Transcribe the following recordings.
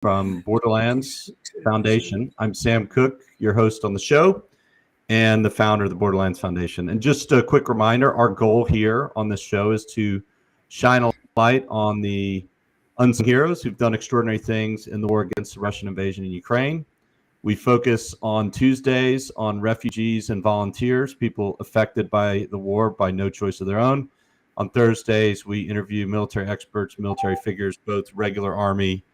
from Borderlands Foundation. I'm Sam Cook, your host on the show and the founder of the Borderlands Foundation. And just a quick reminder, our goal here on this show is to shine a light on the unsung heroes who've done extraordinary things in the war against the Russian invasion in Ukraine. We focus on Tuesdays on refugees and volunteers, people affected by the war by no choice of their own. On Thursdays, we interview military experts, military figures, both regular Army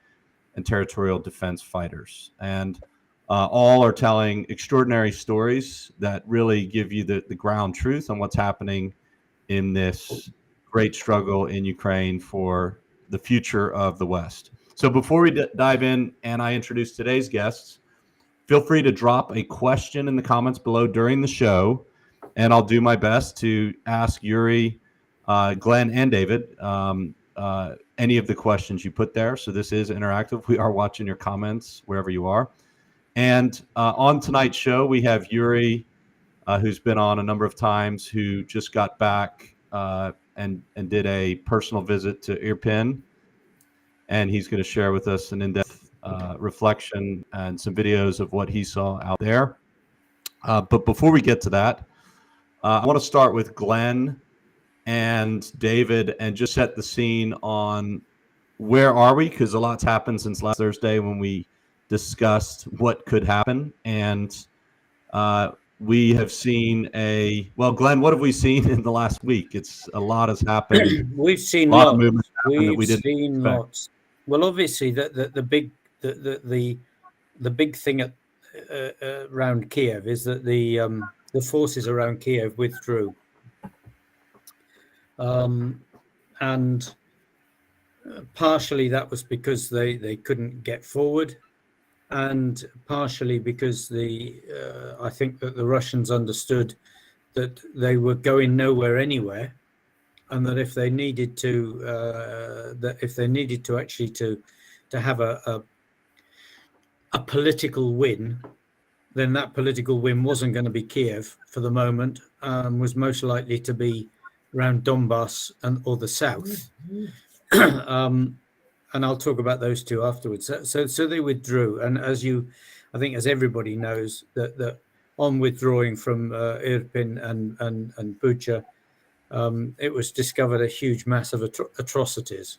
and territorial defense fighters. And all are telling extraordinary stories that really give you the ground truth on what's happening in this great struggle in Ukraine for the future of the West. So before we dive in and I introduce today's guests, feel free to drop a question in the comments below during the show, and I'll do my best to ask Yuri, Glenn, and David any of the questions you put there. So this is interactive. We are watching your comments wherever you are. And on tonight's show, we have Yuri, who's been on a number of times, who just got back and did a personal visit to Irpen. And he's going to share with us an in-depth reflection and some videos of what he saw out there. But before we get to that, I want to start with Glenn and David and just set the scene on where are we, because a lot's happened since last Thursday when we discussed what could happen. And we have seen Glenn, what have we seen in the last week? It's a lot has happened. We've seen a lot of movement that we didn't seen expect. Lots. Well, obviously the big thing around Kiev is that the forces around Kiev withdrew. And partially that was because they couldn't get forward, and partially because I think that the Russians understood that they were going nowhere anywhere, and that if they needed to actually to have a political win, then that political win wasn't going to be Kiev for the moment, was most likely to be around Donbass or the south. And I'll talk about those two afterwards. So they withdrew, and I think as everybody knows, that on withdrawing from Irpen and Bucha, it was discovered a huge mass of atrocities,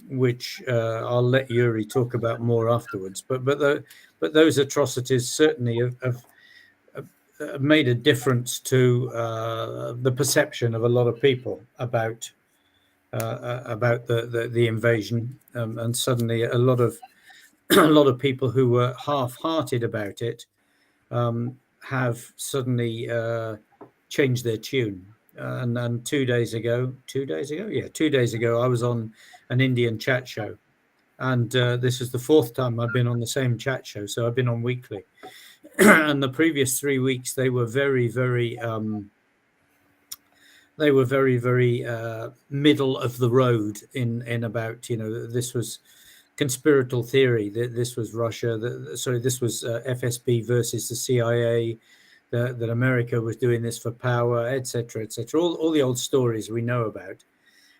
which I'll let Yuri talk about more afterwards. But those atrocities certainly have made a difference to the perception of a lot of people about the invasion, and suddenly a lot of people who were half-hearted about it have suddenly changed their tune. And 2 days ago, I was on an Indian chat show, and this is the fourth time I've been on the same chat show. So I've been on weekly. And the previous 3 weeks, they were very, very middle of the road in about, this was conspiratorial theory, this was Russia, this was FSB versus the CIA, that America was doing this for power, etc., all the old stories we know about.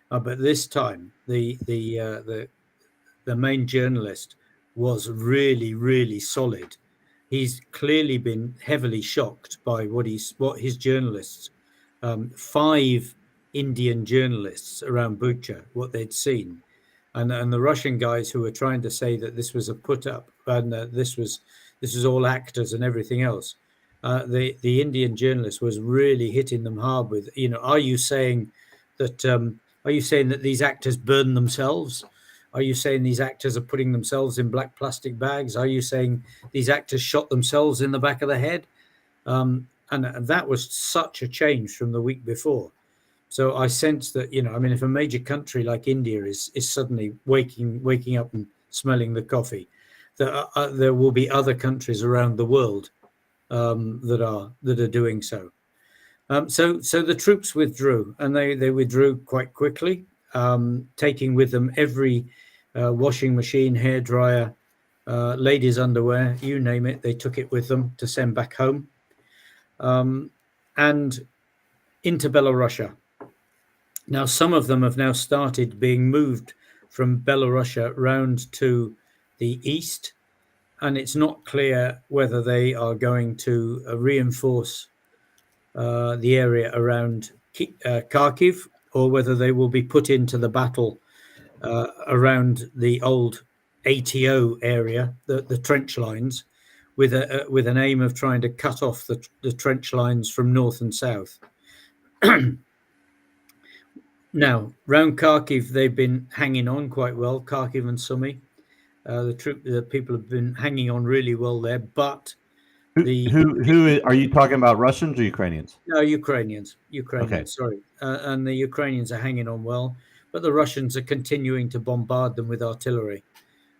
But this time, the main journalist was really, really solid. He's clearly been heavily shocked by what his journalists, 5 Indian journalists around Bucha, what they'd seen, and the Russian guys who were trying to say that this was a put up and this was all actors and everything else. The Indian journalist was really hitting them hard with, are you saying that these actors burn themselves? Are you saying these actors are putting themselves in black plastic bags? Are you saying these actors shot themselves in the back of the head? And that was such a change from the week before. So I sense that, if a major country like India is suddenly waking up and smelling the coffee, that there will be other countries around the world that are doing so. So the troops withdrew, and they withdrew quite quickly, taking with them every washing machine, hairdryer, ladies' underwear, you name it. They took it with them to send back home, and into Belarus. Now, some of them have now started being moved from Belarusia round to the east, and it's not clear whether they are going to reinforce the area around Kharkiv, or whether they will be put into the battle around the old ATO area, the trench lines, with an aim of trying to cut off the trench lines from north and south. Now, round Kharkiv, they've been hanging on quite well. Kharkiv and Sumy, the people have been hanging on really well there. But who are you talking about? Russians or Ukrainians? No, Ukrainians. Okay. Sorry, and the Ukrainians are hanging on well, but the Russians are continuing to bombard them with artillery.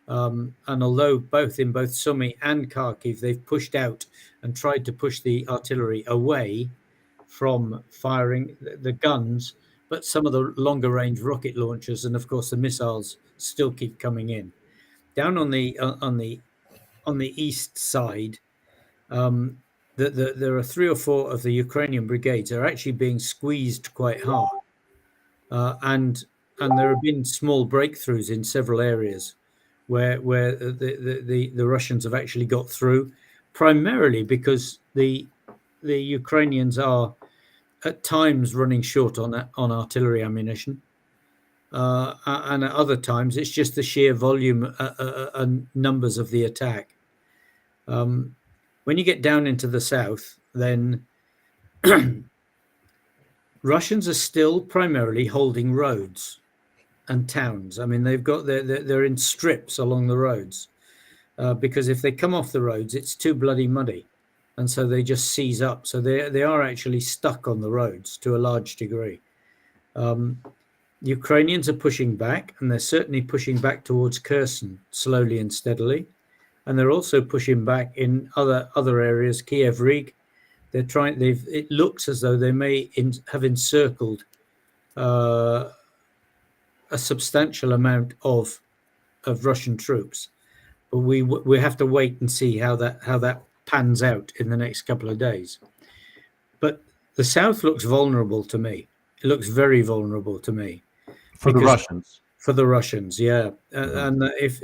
And although in both Sumy and Kharkiv, they've pushed out and tried to push the artillery away from firing the guns, but some of the longer range rocket launchers and of course the missiles still keep coming in. Down on the east side, there are 3 or 4 of the Ukrainian brigades are actually being squeezed quite hard, and there have been small breakthroughs in several areas where the Russians have actually got through, primarily because the Ukrainians are at times running short on artillery ammunition, and at other times it's just the sheer volume and numbers of the attack. When you get down into the south, then Russians are still primarily holding roads and towns. I mean, they're in strips along the roads, because if they come off the roads, it's too bloody muddy, and so they just seize up. So they are actually stuck on the roads to a large degree. Ukrainians are pushing back, and they're certainly pushing back towards Kherson slowly and steadily. And they're also pushing back in other areas, Kiev, Rig. It looks as though they may have encircled a substantial amount of Russian troops. But we have to wait and see how that pans out in the next couple of days. But the south looks vulnerable to me. It looks very vulnerable to me. For the Russians. For the Russians, yeah. And if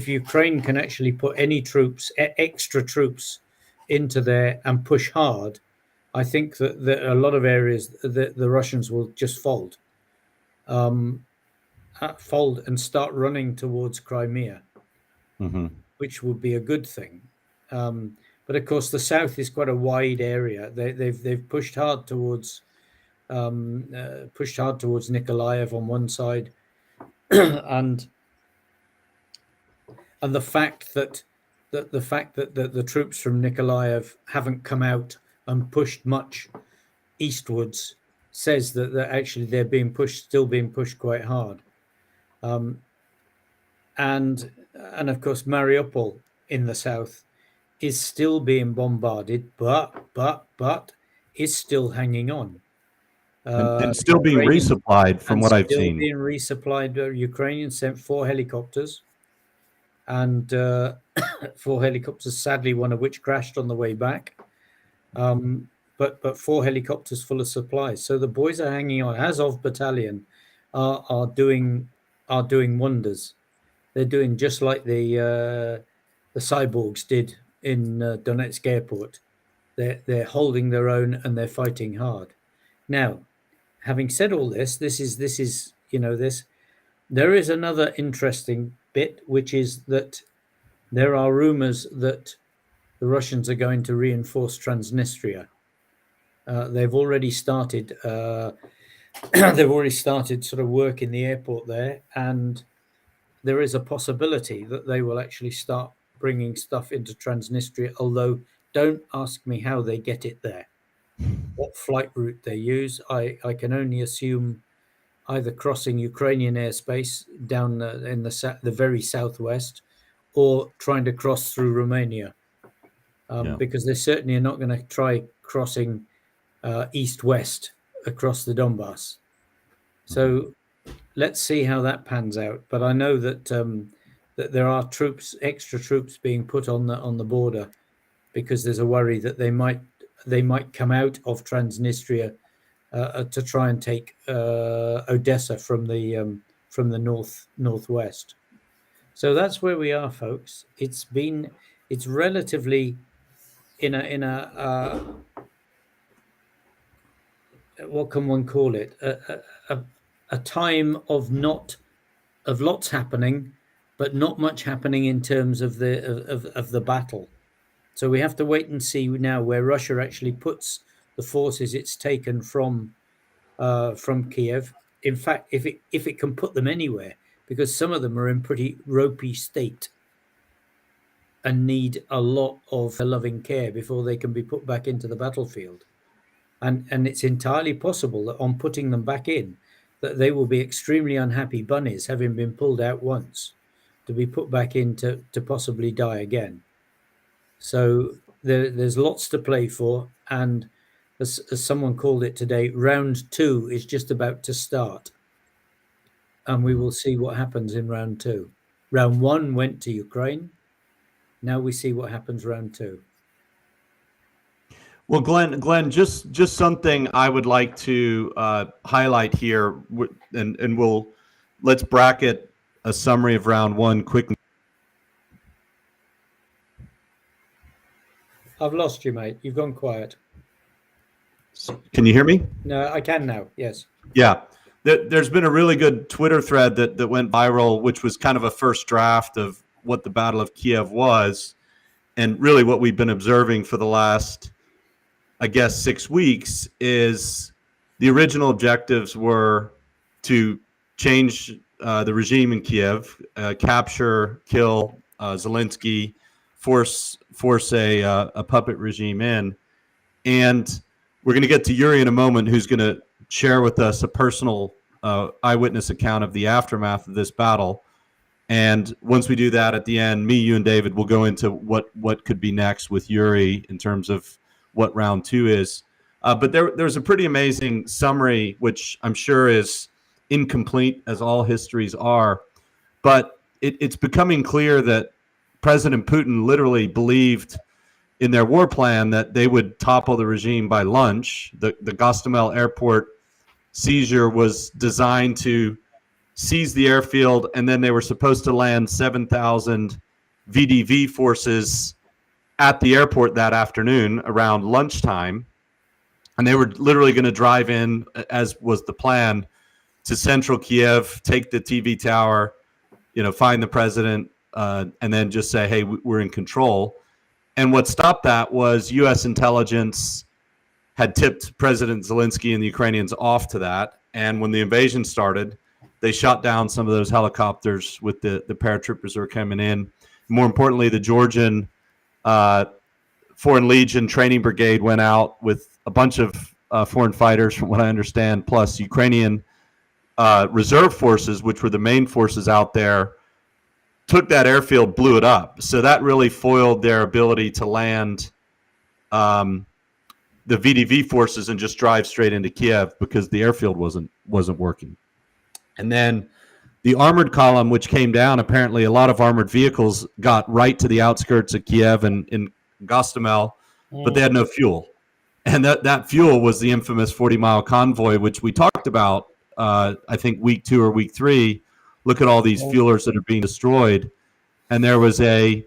Ukraine can actually put any troops, extra troops, into there and push hard, I think that a lot of areas the Russians will just fold and start running towards Crimea, which would be a good thing. But of course, the south is quite a wide area. They've pushed hard towards Nikolaev on one side, and the fact that the troops from Nikolaev haven't come out and pushed much eastwards says that actually they're still being pushed quite hard. And of course Mariupol in the south is still being bombarded, but is still hanging on. And still being resupplied from what I've seen. Being resupplied. Ukrainians sent 4 helicopters, and 4 helicopters, sadly, one of which crashed on the way back. But 4 helicopters full of supplies. So the boys are hanging on. Azov Battalion are doing wonders. They're doing just like the cyborgs did in Donetsk airport. They're holding their own and they're fighting hard. Now, having said all this, there is another interesting bit, which is that there are rumors that the Russians are going to reinforce Transnistria. They've already started. They've already started sort of work in the airport there, and there is a possibility that they will actually start bringing stuff into Transnistria. Although, don't ask me how they get it there, what flight route they use. I can only assume either crossing Ukrainian airspace down in the very southwest, or trying to cross through Romania, because they certainly are not going to try crossing east-west across the Donbass. So let's see how that pans out. But I know that that there are extra troops being put on the border, because there's a worry that they might come out of Transnistria to try and take Odessa from the from the northwest. So that's where we are, folks. It's relatively in a what can one call it? A time of lots happening, but not much happening in terms of the battle. So we have to wait and see now where Russia actually puts the forces it's taken from Kiev. In fact, if it can put them anywhere, because some of them are in pretty ropey state and need a lot of loving care before they can be put back into the battlefield. And it's entirely possible that on putting them back in, that they will be extremely unhappy bunnies, having been pulled out once, to be put back in to possibly die again. So there's lots to play for, and as someone called it today, round 2 is just about to start, and we will see what happens in round 2. Round 1 went to Ukraine. Now we see what happens round 2. Well, Glenn, just something I would like to highlight here, and let's bracket a summary of round 1 quickly. I've lost you, mate. You've gone quiet. Can you hear me? No, I can now. Yes. Yeah. There's been a really good Twitter thread that went viral, which was kind of a first draft of what the Battle of Kiev was, and really what we've been observing for the last, I guess, 6 weeks. Is the original objectives were to change the regime in Kiev, capture, kill Zelensky, force a puppet regime in. And we're going to get to Yuri in a moment, who's going to share with us a personal eyewitness account of the aftermath of this battle. And once we do that, at the end, me, you, and David will go into what could be next with Yuri in terms of what round 2 is. But there's a pretty amazing summary, which I'm sure is incomplete, as all histories are. But it's becoming clear that President Putin literally believed in their war plan that they would topple the regime by lunch. The Gostomel airport seizure was designed to seize the airfield, and then they were supposed to land 7,000 VDV forces at the airport that afternoon around lunchtime. And they were literally going to drive in, as was the plan, to central Kiev, take the TV tower, find the president, and then just say, hey, we're in control. And what stopped that was U.S. intelligence had tipped President Zelensky and the Ukrainians off to that. And when the invasion started, they shot down some of those helicopters with the paratroopers that were coming in. More importantly, the Georgian Foreign Legion Training Brigade went out with a bunch of foreign fighters, from what I understand, plus Ukrainian reserve forces, which were the main forces out there, took that airfield, blew it up. So that really foiled their ability to land the VDV forces and just drive straight into Kiev, because the airfield wasn't working. And then the armored column, which came down, apparently a lot of armored vehicles got right to the outskirts of Kiev and in Gostomel, but they had no fuel. And that fuel was the infamous 40-mile convoy, which we talked about, I think, week 2 or week 3. Look at all these fuelers that are being destroyed. And there was a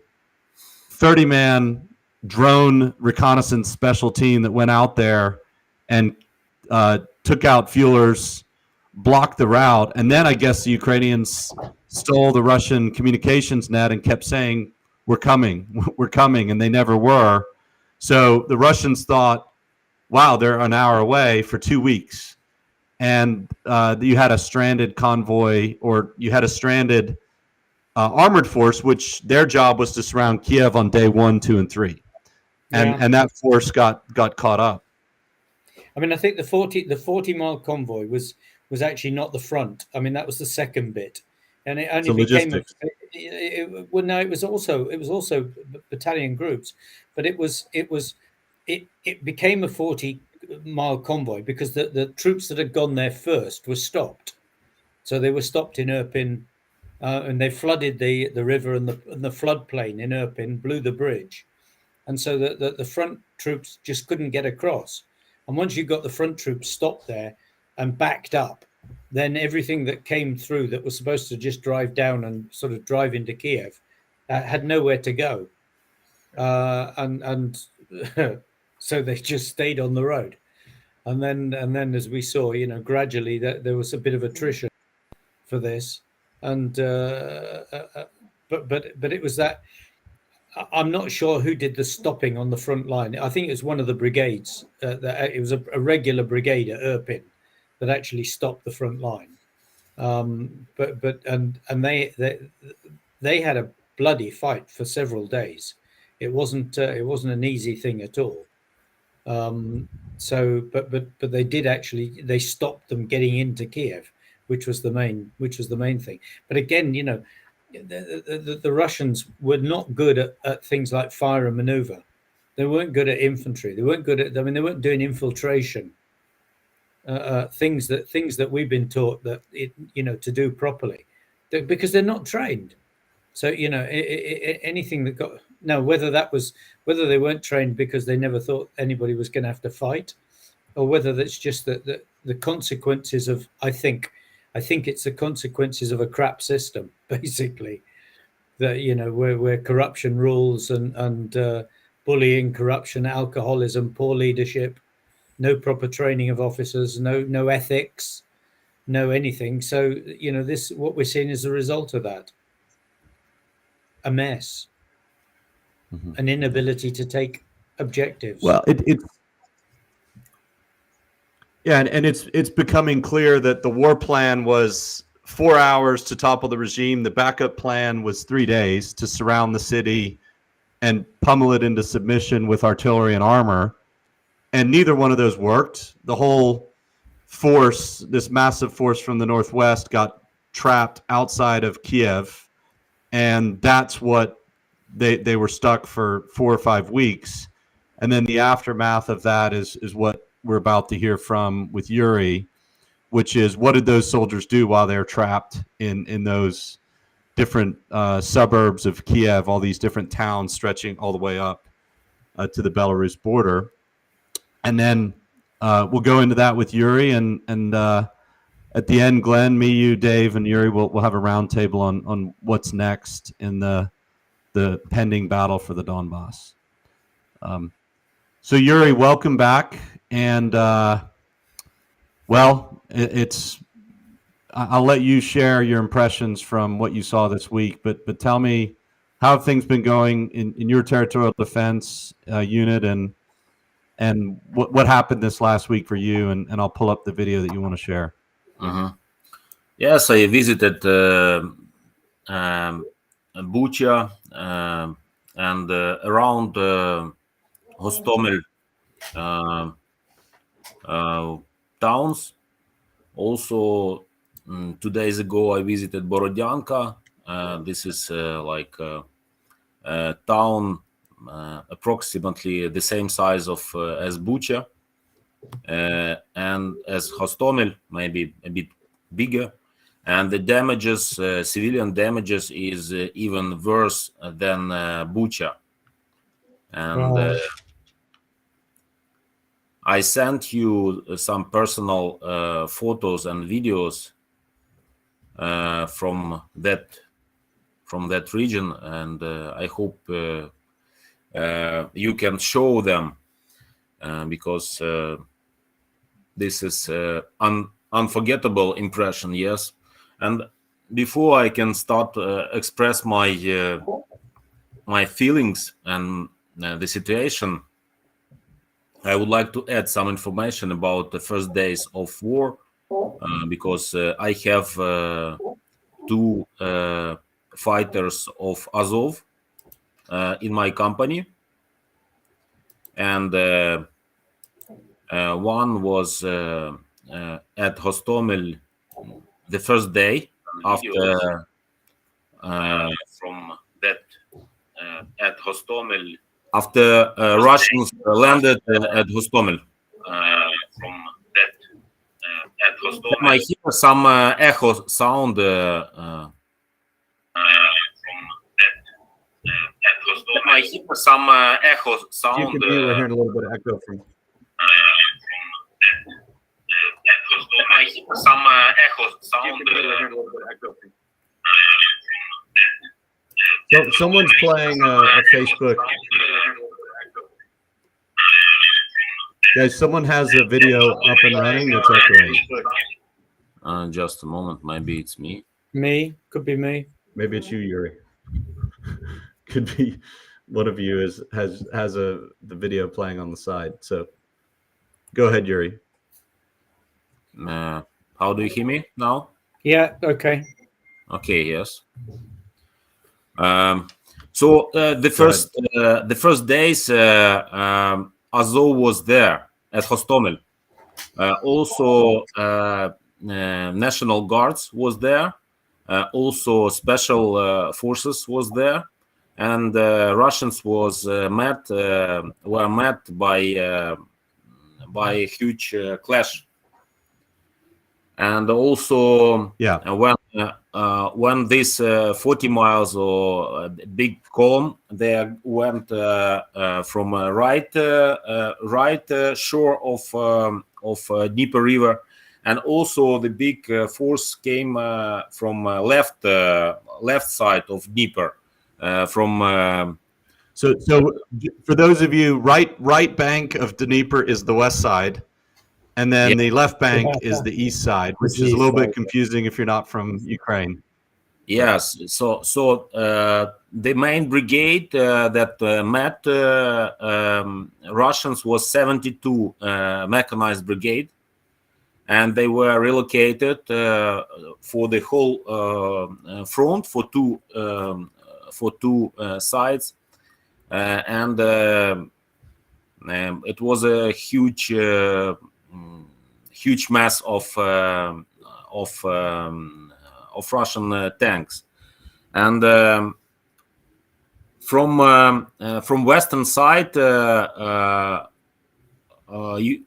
30-man drone reconnaissance special team that went out there and took out fuelers, blocked the route. And then I guess the Ukrainians stole the Russian communications net and kept saying, we're coming, and they never were. So the Russians thought, wow, they're an hour away, for 2 weeks. And you had a stranded convoy, or you had a stranded armored force, which their job was to surround Kiev on day 1, 2, and 3. And that force got caught up. I mean, I think the 40-mile convoy was actually not the front. I mean, that was the second bit, and it only became logistics. It was also battalion groups, but it became a 40-mile convoy because the troops that had gone there first were stopped. So they were stopped in Irpen, and they flooded the river and the floodplain in Irpen, blew the bridge, and so the front troops just couldn't get across. And once you got the front troops stopped there and backed up, then everything that came through that was supposed to just drive down and sort of drive into Kiev had nowhere to go, and so they just stayed on the road. And then, as we saw, gradually that there was a bit of attrition for this, and but it was that. I'm not sure who did the stopping on the front line. I think it was one of the brigades. It was a regular brigade at Irpen that actually stopped the front line. But they had a bloody fight for several days. It wasn't an easy thing at all. So, but they did actually, they stopped them getting into Kiev, which was the main thing. But again, the Russians were not good at things like fire and maneuver. They weren't good at infantry. They weren't good at. I mean, they weren't doing infiltration. Things that we've been taught that to do properly, because they're not trained. So anything that got now, whether they weren't trained because they never thought anybody was going to have to fight, or whether that's just that the consequences of I think it's the consequences of a crap system, basically, that where corruption rules and bullying, corruption, alcoholism, poor leadership, no proper training of officers, no ethics, no anything. So this what we're seeing is the result of that. A mess, an inability to take objectives. Well, it's becoming clear that the war plan was 4 hours to topple the regime. The backup plan was 3 days to surround the city and pummel it into submission with artillery and armor. And neither one of those worked. The whole force, this massive force from the northwest, got trapped outside of Kiev. And that's what they were stuck for 4 or 5 weeks. And then the aftermath of that is what we're about to hear from with Yuri, which is what did those soldiers do while they're trapped in those different suburbs of Kiev, all these different towns stretching all the way up to the Belarus border. And then we'll go into that with Yuri, and at the end, Glenn, me, you, Dave, and Yuri we'll have a roundtable on what's next in the pending battle for the Donbass. So Yuri, welcome back, and I'll let you share your impressions from what you saw this week, but tell me, how have things been going in your territorial defense unit, and what happened this last week for you, and I'll pull up the video that you want to share. Yes, I visited Bucha and around Hostomel towns. Also, 2 days ago, I visited Borodyanka. This is like a town approximately the same size of as Bucha, and as Hostomel, maybe a bit bigger. And the damages, civilian damages, is even worse than Bucha. And I sent you some personal photos and videos from that region, and I hope you can show them because this is unforgettable impression. Yes. And before I can start express my my feelings and the situation, I would like to add some information about the first days of war, because I have 2 fighters of Azov in my company, and one was at Hostomel the first day after from that at Hostomel after Russians landed at Hostomel. From that at Hostomel, I hear some echo sound. From that at Hostomel, I hear some echo sound. You can hear, we're hearing a little bit of echo from. I hear some So someone's playing a Facebook. Guys, someone has a video up and running that's echoing. Just a moment. Maybe it's me. Me, could be me. Maybe it's you, Yuri. Could be one of you has the video playing on the side. So go ahead, Yuri. How do you hear me now? Yeah, okay. Okay, yes. So the first days, Azov was there at Hostomel. Also, National Guards was there. Also, Special Forces was there, and Russians were met by a huge clash. And also, when this 40 miles or big column, they went from right shore of Dnieper River, and also the big force came from left side of Dnieper, from. So for those of you, right bank of Dnieper is the west side. And then the left bank is the east side, which is a little bit confusing if you're not from Ukraine. Yes. So the main brigade that met Russians was 72 mechanized brigade, and they were relocated for the whole front for two sides, and it was a huge mass of Russian tanks, and from western side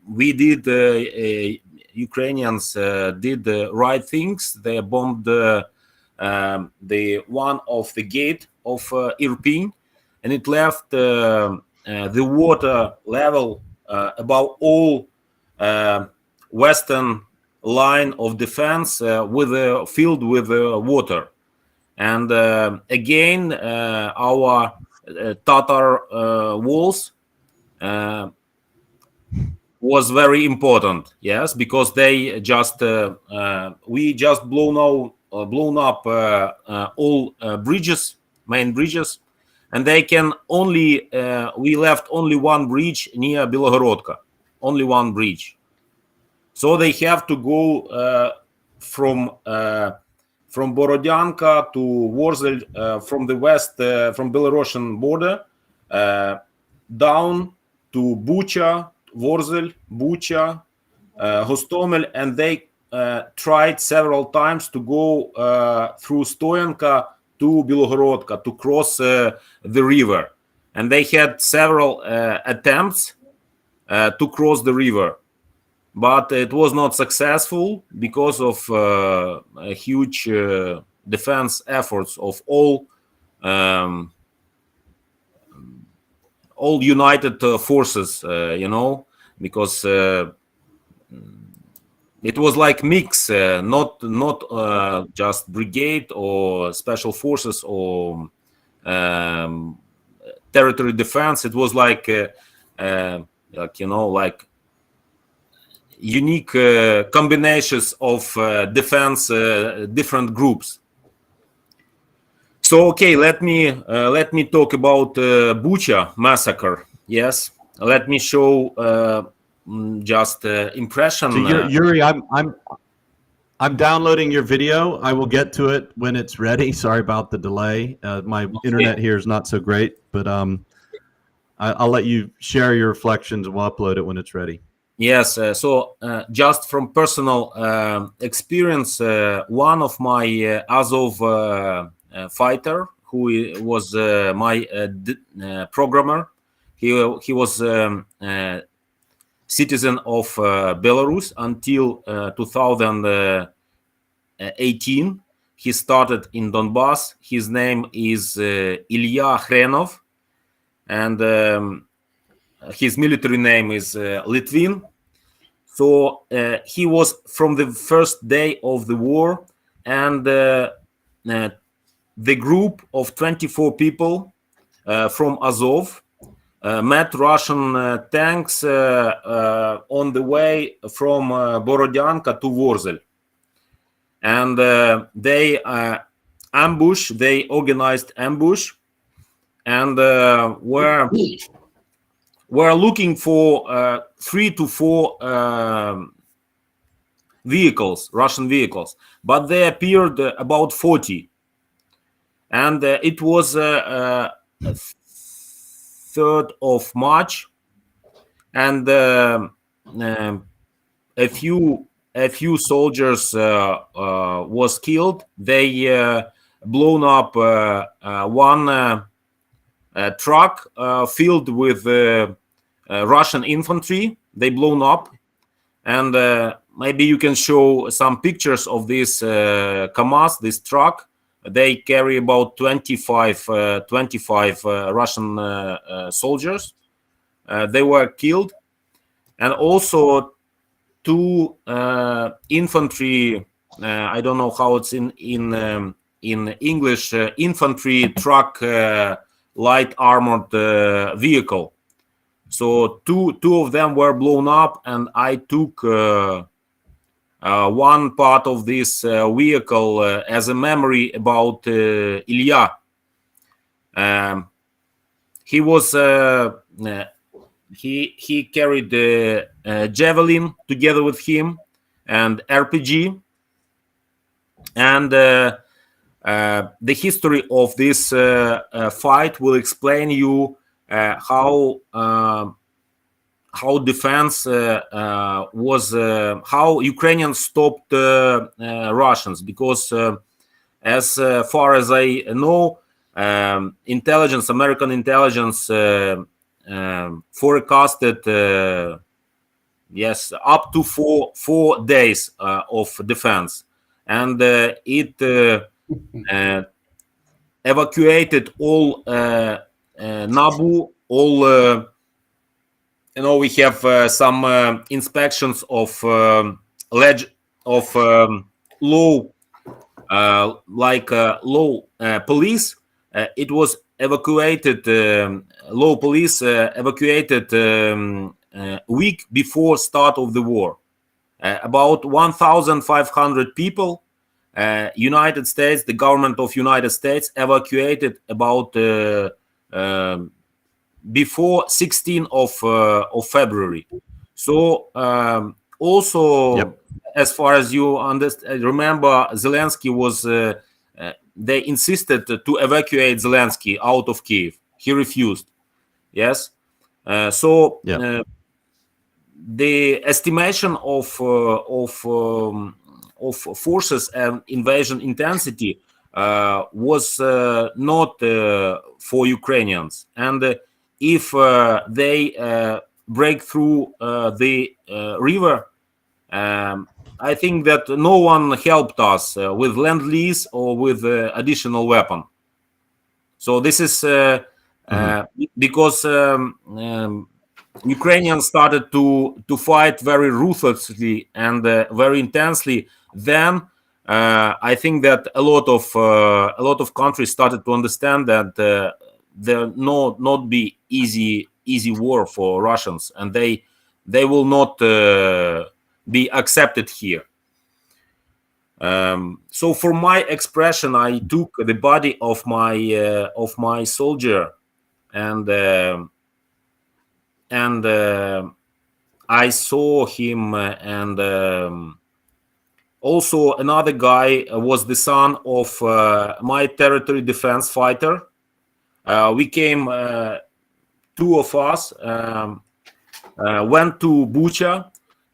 we did Ukrainians did the right things. They bombed the one of the gate of Irpen, and it left the water level above all western line of defense filled with water. And again, our Tatar walls was very important, yes, because they just we just blown up all bridges, main bridges, and they can only we left only one bridge near Bilogorodka, only one bridge. So they have to go from Borodyanka to Worzel, from the west, from Belarusian border, down to Bucha, Worzel, Bucha, Hostomel, and they tried several times to go through Stoyanka to Bilogorodka to cross the river. And they had several attempts to cross the river. But it was not successful because of huge defense efforts of all united forces, because it was like mix, not just brigade or special forces or territory defense. It was like unique combinations of defense, different groups. So okay, let me talk about Bucha massacre. Yes, let me show just impression. So Yuri, I'm downloading your video. I will get to it when it's ready. Sorry about the delay. My internet here is not so great, but I'll let you share your reflections and we'll upload it when it's ready. Yes, so just from personal experience, one of my Azov fighter, who was my programmer, he was citizen of Belarus until 2018. He started in Donbass. His name is Ilya Hrenov, and his military name is Litvin. So he was from the first day of the war, and the group of 24 people from Azov met Russian tanks on the way from Borodyanka to Vorzel. And they organized ambush, and were looking for 3 to 4 vehicles, Russian vehicles, but they appeared about 40. And it was 3rd of March, and a few soldiers was killed. They blown up one truck filled with Russian infantry. They blown up, and maybe you can show some pictures of this KAMAZ, this truck. They carry about 25 Russian soldiers. They were killed, and also 2 infantry. I don't know how it's in English. Infantry truck, light armored vehicle. So two of them were blown up, and I took one part of this vehicle as a memory about Ilya. He was he carried javelin together with him and RPG, and the history of this fight will explain you how defense was, how Ukrainians stopped Russians, because as far as I know, American intelligence forecasted up to four days of defense, and it evacuated all Nabu, all we have some inspections of law, like law police. It was evacuated, law police evacuated a week before start of the war. About 1,500 people. United States, the government of United States evacuated about before 16th of February. So also, as far as you understand, remember, Zelensky was they insisted to evacuate Zelensky out of Kyiv. He refused. Yes. The estimation of forces and invasion intensity was not for Ukrainians, and if they break through the river, I think that no one helped us with Lend-Lease or with additional weapon. So this is because Ukrainians started to fight very ruthlessly and very intensely. Then I think that a lot of countries started to understand that there not be easy war for Russians, and they will not be accepted here. So for my expression, I took the body of my soldier, and I saw him, and also another guy was the son of my territory defense fighter. We came, 2 of us went to Bucha,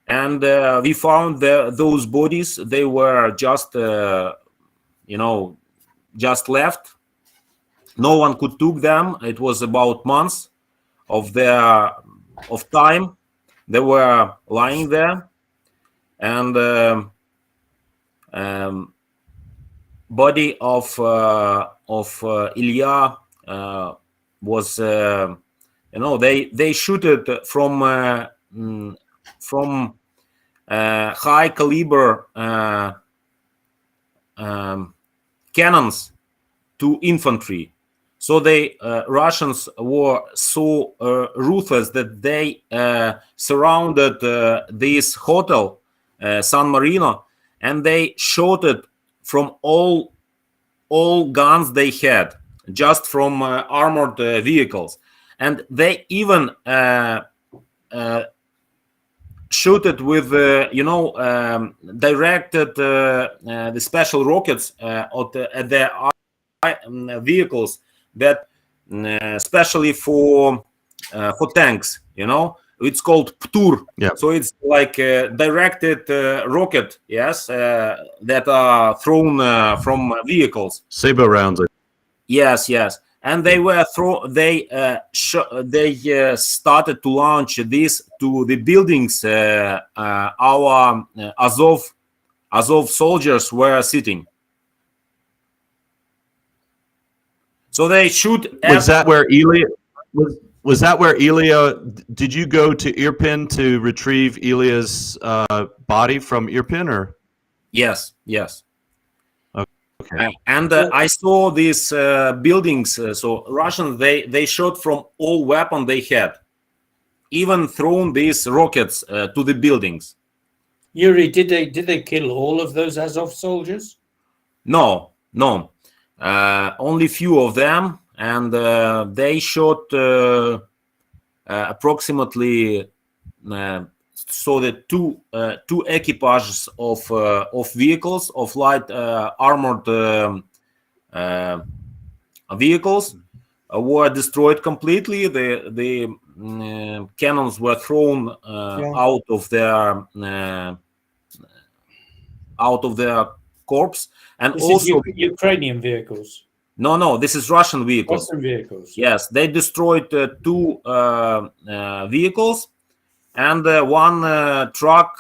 and we found those bodies. They were just just left. No one could took them. It was about months of time they were lying there, and body of Ilya was they shoot it from high caliber cannons to infantry. So the Russians were so ruthless that they surrounded this hotel, San Marino, and they shot it from all guns they had, just from armored vehicles. And they even shoot it with, directed the special rockets at the vehicles that especially for tanks, it's called PTUR. Yeah. So it's like a directed rocket, yes, that are thrown from vehicles. Sabo rounds. Yes. And they were started to launch this to the buildings our Azov soldiers were sitting. So they shoot. Was that where Ilya was that where Ilya? Did you go to Irpen to retrieve Ilya's body from Irpen, or? Yes. Okay. And I saw these buildings. So Russians they shot from all weapons they had, even thrown these rockets to the buildings. Yuri, did they kill all of those Azov soldiers? No. Only few of them, and they shot approximately so the two equipages of vehicles, of light armored vehicles were destroyed completely. The cannons were thrown out of their corpse. And this also is Ukrainian vehicles. No, this is Russian vehicles. Russian vehicles. Yes, they destroyed two vehicles and one truck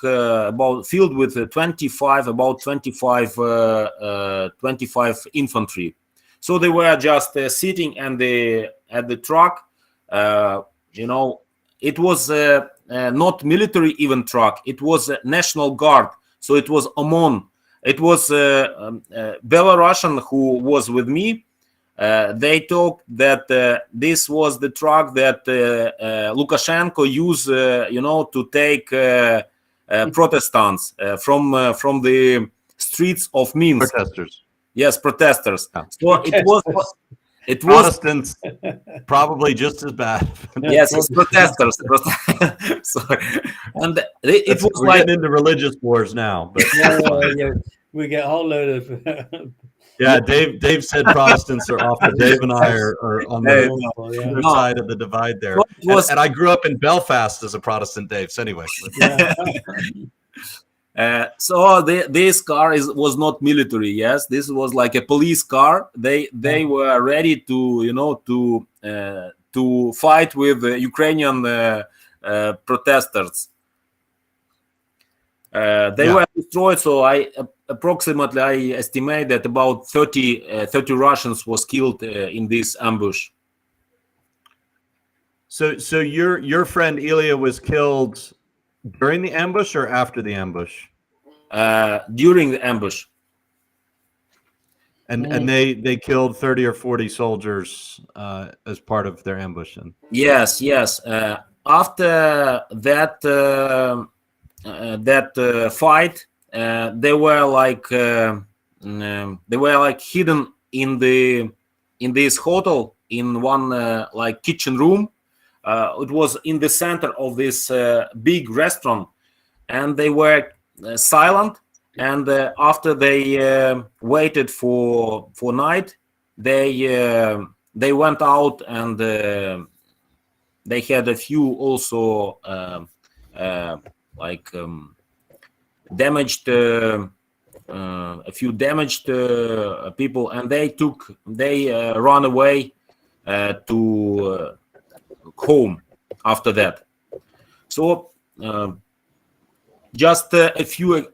filled with 25 infantry. So they were just sitting at the truck. It was not military even truck. It was a National Guard. So it was OMON. It was Belarusian who was with me. They talked that this was the truck that Lukashenko used, to take Protestants from the streets of Minsk. Protesters. Yes, protesters. Yeah. So it was Protestants, probably just as bad. Yes, it's protesters. Sorry. And it was we're getting into religious wars now. But Yeah, we get a whole load of. yeah, Dave said Protestants are off. Dave and I are on the other side of the divide there. And I grew up in Belfast as a Protestant, Dave. So anyway. So this car was not military. Yes, this was like a police car. They were ready to fight with Ukrainian protesters. They were destroyed. So I estimate that about 30 Russians was killed in this ambush. So your friend Ilya was killed during the ambush or after the ambush? During the ambush. And they killed 30 or 40 soldiers as part of their ambush. Yes. After that fight, they were like hidden in this hotel in one like kitchen room. It was in the center of this big restaurant, and they were silent. And after they waited for night, they went out, and they had a few also damaged a few damaged people, and they ran away to home after that. So just a few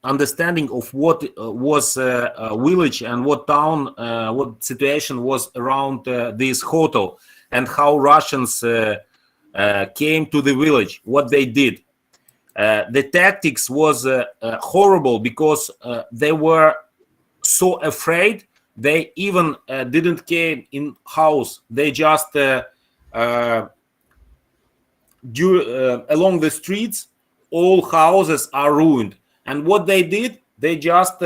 understanding of what was a village and what town, what situation was around this hotel, and how Russians came to the village, what they did. the tactics was horrible because they were so afraid. They even didn't came in house. They just along the streets, all houses are ruined. And what they did, they just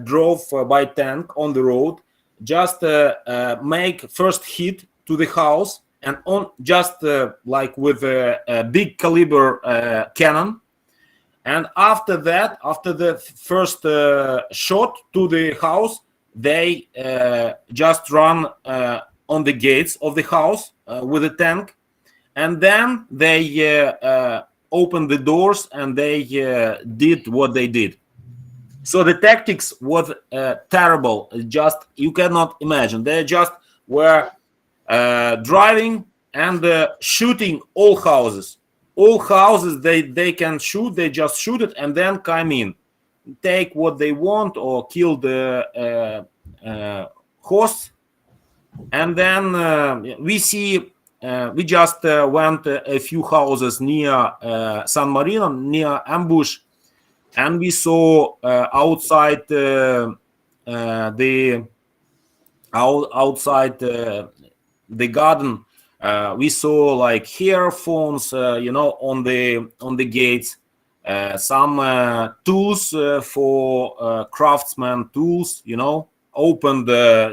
drove by tank on the road, just make first hit to the house, and on just like with a big caliber cannon. And after that, after the first shot to the house, they just run on the gates of the house with a tank, and then they opened the doors and they did what they did. So the tactics was terrible. Just you cannot imagine. They just were driving and shooting all houses. All houses they can shoot. They just shoot it and then come in, take what they want or kill the hosts. And then we see. We just went a few houses near San Marino, near ambush, and we saw outside outside the garden. We saw like earphones, on the gates, some tools for craftsman tools, opened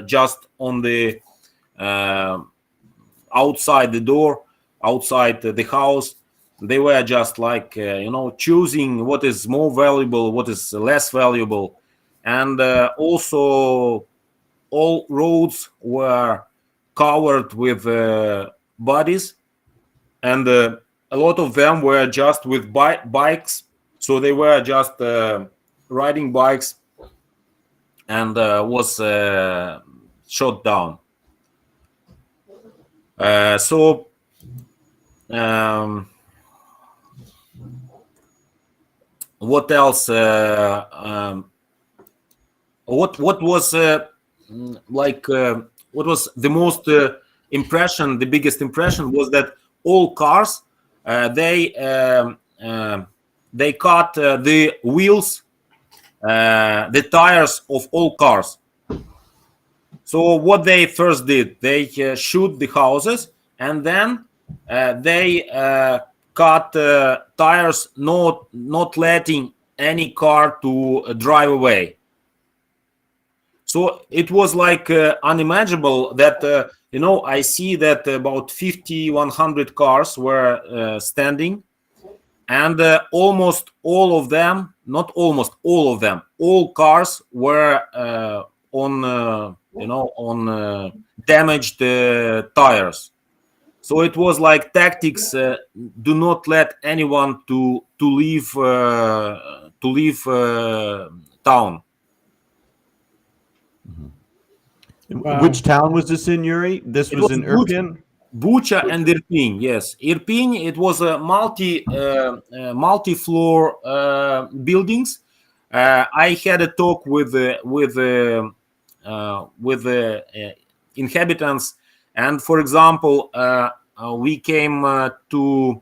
just on the outside the door, outside the house. They were just like choosing what is more valuable, what is less valuable. And also all roads were covered with bodies, and a lot of them were just with bikes. So they were just riding bikes and was shot down. What else? What was what was the most impression? The biggest impression was that all cars they cut the wheels, the tires of all cars. So what they first did, they shoot the houses, and then they cut tires, not letting any car to drive away. So it was like unimaginable that I see that about 50-100 cars were standing, and almost all of them, not almost all of them, all cars were on damaged tires. So it was like tactics: do not let anyone to leave town. Wow. Which town was this in, Yuri? This was in Irpen? Bucha and Irpen, yes. Irpen, it was a multi-floor buildings. I had a talk with the inhabitants, and for example, we came to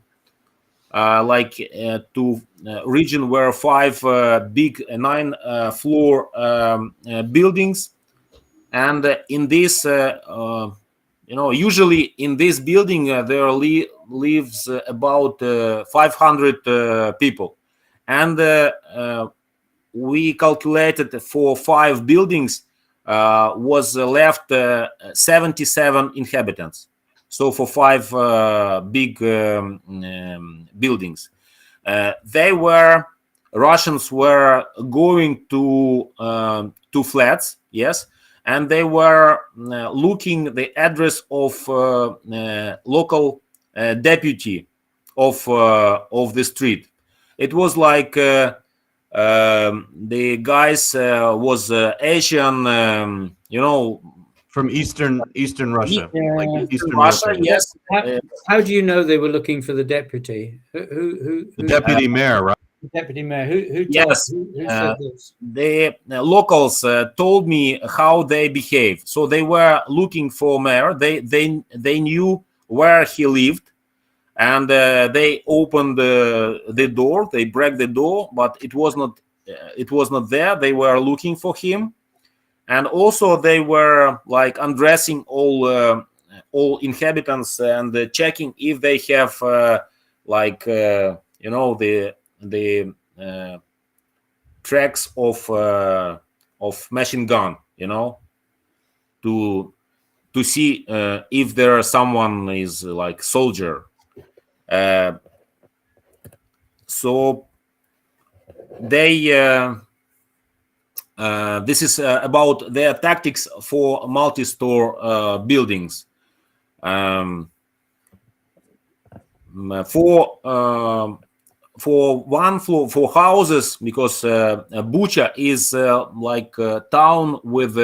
region where 5 big 9-floor buildings. And in this, usually in this building, there lives about 500 people. And we calculated for 5 buildings was left 77 inhabitants. So for 5 big buildings. Russians were going to flats, yes. And they were looking the address of local deputy of the street. It was like the guys was Asian, from Eastern Russia. Like Eastern Russia, yes. How do you know they were looking for the deputy? Who the deputy mayor, right? The deputy mayor. Who yes. Who said this? The locals told me how they behave. So they were looking for mayor. They knew where he lived. and they opened the door. They break the door, but it was not there. They were looking for him, and also they were like undressing all inhabitants and checking if they have the tracks of machine gun, to see if there someone is like soldier. So they this is about their tactics for multi-store buildings. For one floor, for houses, because Bucha is like a town with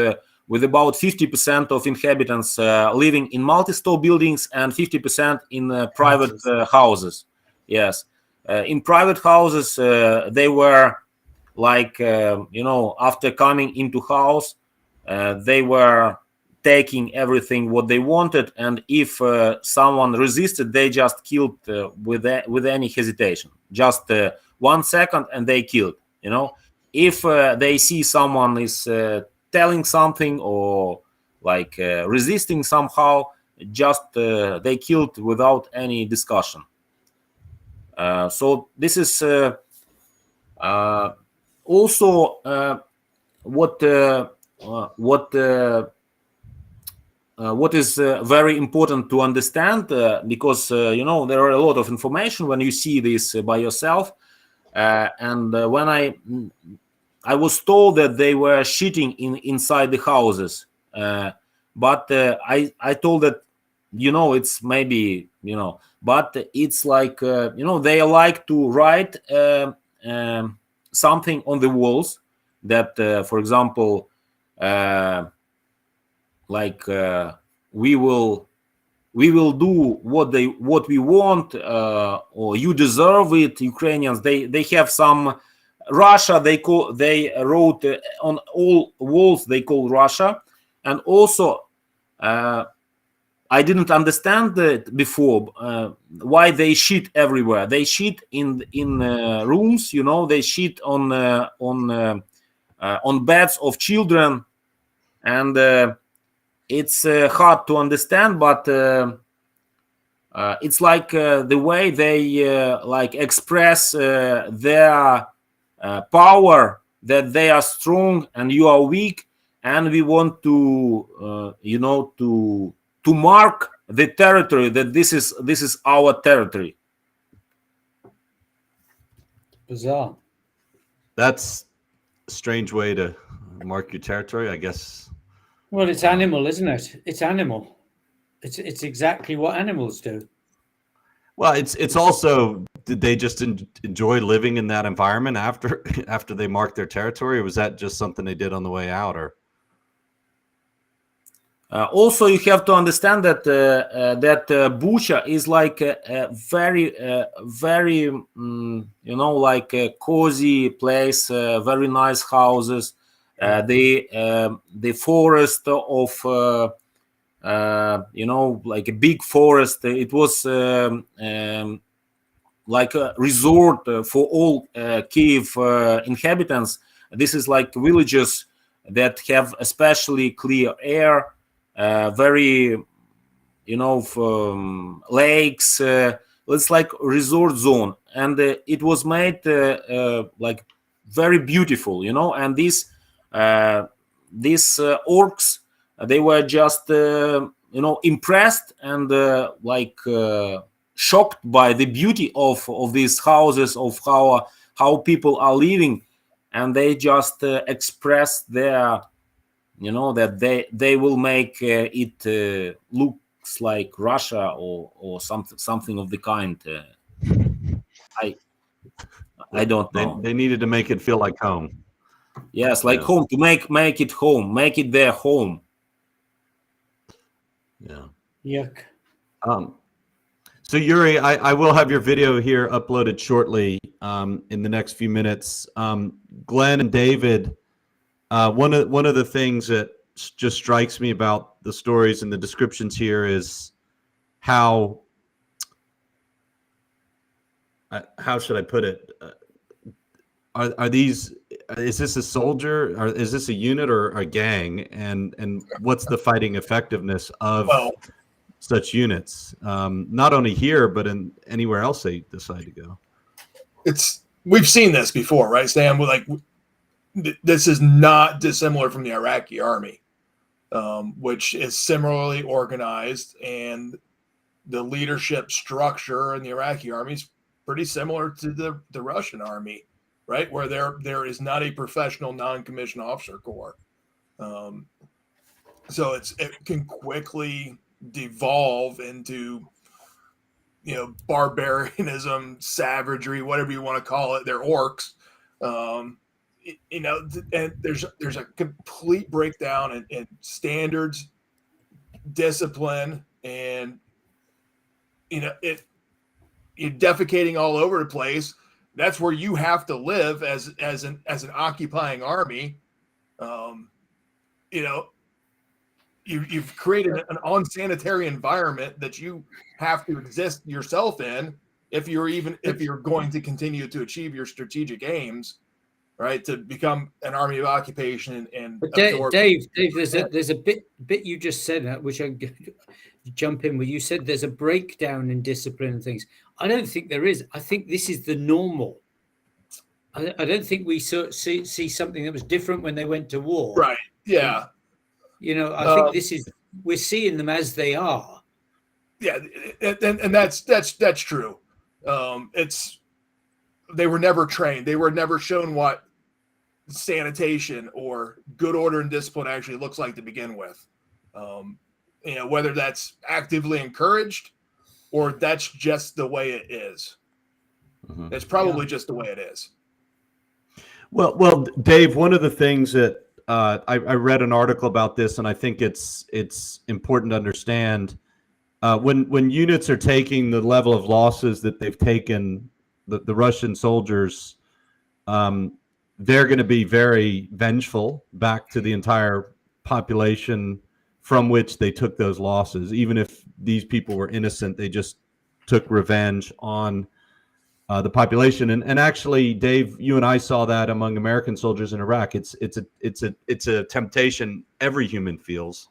about 50% of inhabitants living in multi-store buildings and 50% in private houses. Yes, in private houses they were like after coming into house, they were taking everything what they wanted, and if someone resisted, they just killed with any hesitation. Just 1 second, and they killed. If they see someone is telling something or like resisting somehow, just they killed without any discussion. So this is also what is very important to understand, because there are a lot of information when you see this by yourself, and when I was told that they were shooting inside the houses, but I told that it's maybe but it's like they like to write something on the walls that for example we will do what we want, or you deserve it. Ukrainians, they have some Russia, they wrote on all walls, they call Russia. And also I didn't understand that before why they shit everywhere. They shit in rooms, they shit on beds of children, and it's hard to understand, but it's like the way they like express their power, that they are strong and you are weak, and we want to to mark the territory, that this is our territory. Bizarre. That's a strange way to mark your territory, I guess. Well, it's animal, isn't it? It's animal. It's exactly what animals do. Well, it's also, did they just enjoy living in that environment after they marked their territory, or was that just something they did on the way out? Or also, you have to understand that Bucha is like a very, very, like a cozy place, very nice houses. The forest of, like a big forest. It was like a resort for all Kyiv inhabitants. This is like villages that have especially clear air. Very lakes, it's like resort zone, and it was made like very beautiful, and these orcs, they were just impressed and shocked by the beauty of these houses, of how people are living, and they just expressed their that they will make it looks like Russia or something of the kind. I don't know. They needed to make it feel like home. Yes, like home, to make it home, make it their home. Yeah. Yuck. So Yuri, I will have your video here uploaded shortly in the next few minutes. Glenn and David, one of the things that just strikes me about the stories and the descriptions here is how how should I put it? Are these? Is this a soldier? Or is this a unit or a gang? And what's the fighting effectiveness of such units? Not only here, but in anywhere else they decide to go. We've seen this before, right, Sam? Like, this is not dissimilar from the Iraqi army, which is similarly organized, and the leadership structure in the Iraqi army is pretty similar to the Russian army, right? Where there is not a professional non-commissioned officer corps. So it can quickly devolve into, barbarianism, savagery, whatever you want to call it. They're orcs. And there's a complete breakdown in standards, discipline, and you're defecating all over the place. That's where you have to live as an occupying army. You've created an unsanitary environment that you have to exist yourself in if you're going to continue to achieve your strategic aims, right? To become an army of occupation and Dave, there's a bit you just said, which I jump in with. You said there's a breakdown in discipline and things. I don't think there is. I think this is the normal. I don't think we see something that was different when they went to war. Right. Yeah. I think we're seeing them as they are. Yeah, and that's true. They were never trained. They were never shown what sanitation or good order and discipline actually looks like to begin with. Whether that's actively encouraged or that's just the way it is. Mm-hmm. It's probably just the way it is. Well, Dave, one of the things that I read an article about this, and I think it's important to understand when units are taking the level of losses that they've taken, the Russian soldiers, they're going to be very vengeful back to the entire population from which they took those losses. Even if these people were innocent, they just took revenge on the population. And actually, Dave, you and I saw that among American soldiers in Iraq. It's a temptation every human feels.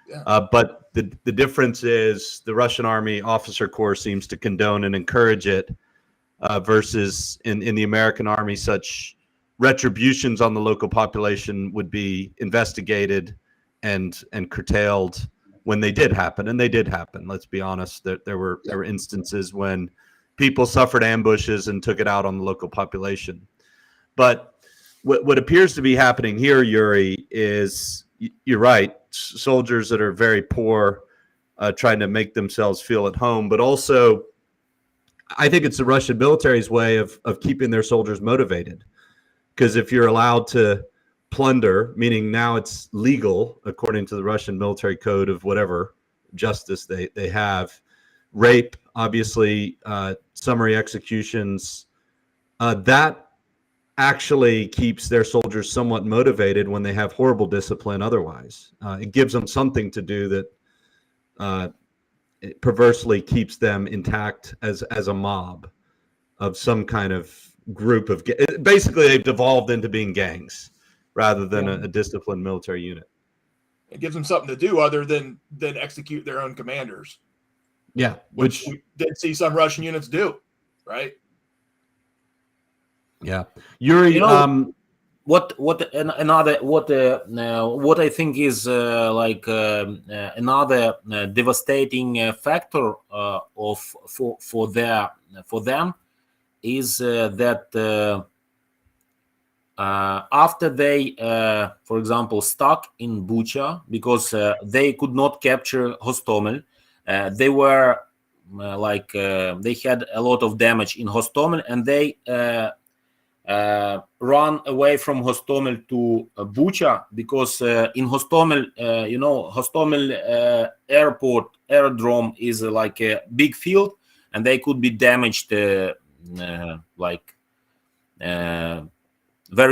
Yeah. But the difference is the Russian Army officer corps seems to condone and encourage it, versus in the American Army, such retributions on the local population would be investigated and curtailed when they did happen. And they did happen. Let's be honest. There were instances when people suffered ambushes and took it out on the local population. But what appears to be happening here, Yuri, is you're right. Soldiers that are very poor, trying to make themselves feel at home, but also I think it's the Russian military's way of keeping their soldiers motivated. Because if you're allowed to plunder, meaning now it's legal according to the Russian military code of whatever justice they have, rape, obviously, summary executions, that actually keeps their soldiers somewhat motivated when they have horrible discipline otherwise. It gives them something to do that it perversely keeps them intact as a mob of some kind of group of basically they've devolved into being gangs rather than a disciplined military unit. It gives them something to do other than execute their own commanders. Yeah, which we did see some Russian units do, right? Yeah, Yuri. What I think is another devastating factor for them is that after they, for example, stuck in Bucha because they could not capture Hostomel, they were they had a lot of damage in Hostomel, and they run away from Hostomel to Bucha because in Hostomel, Hostomel aerodrome is like a big field, and they could be damaged very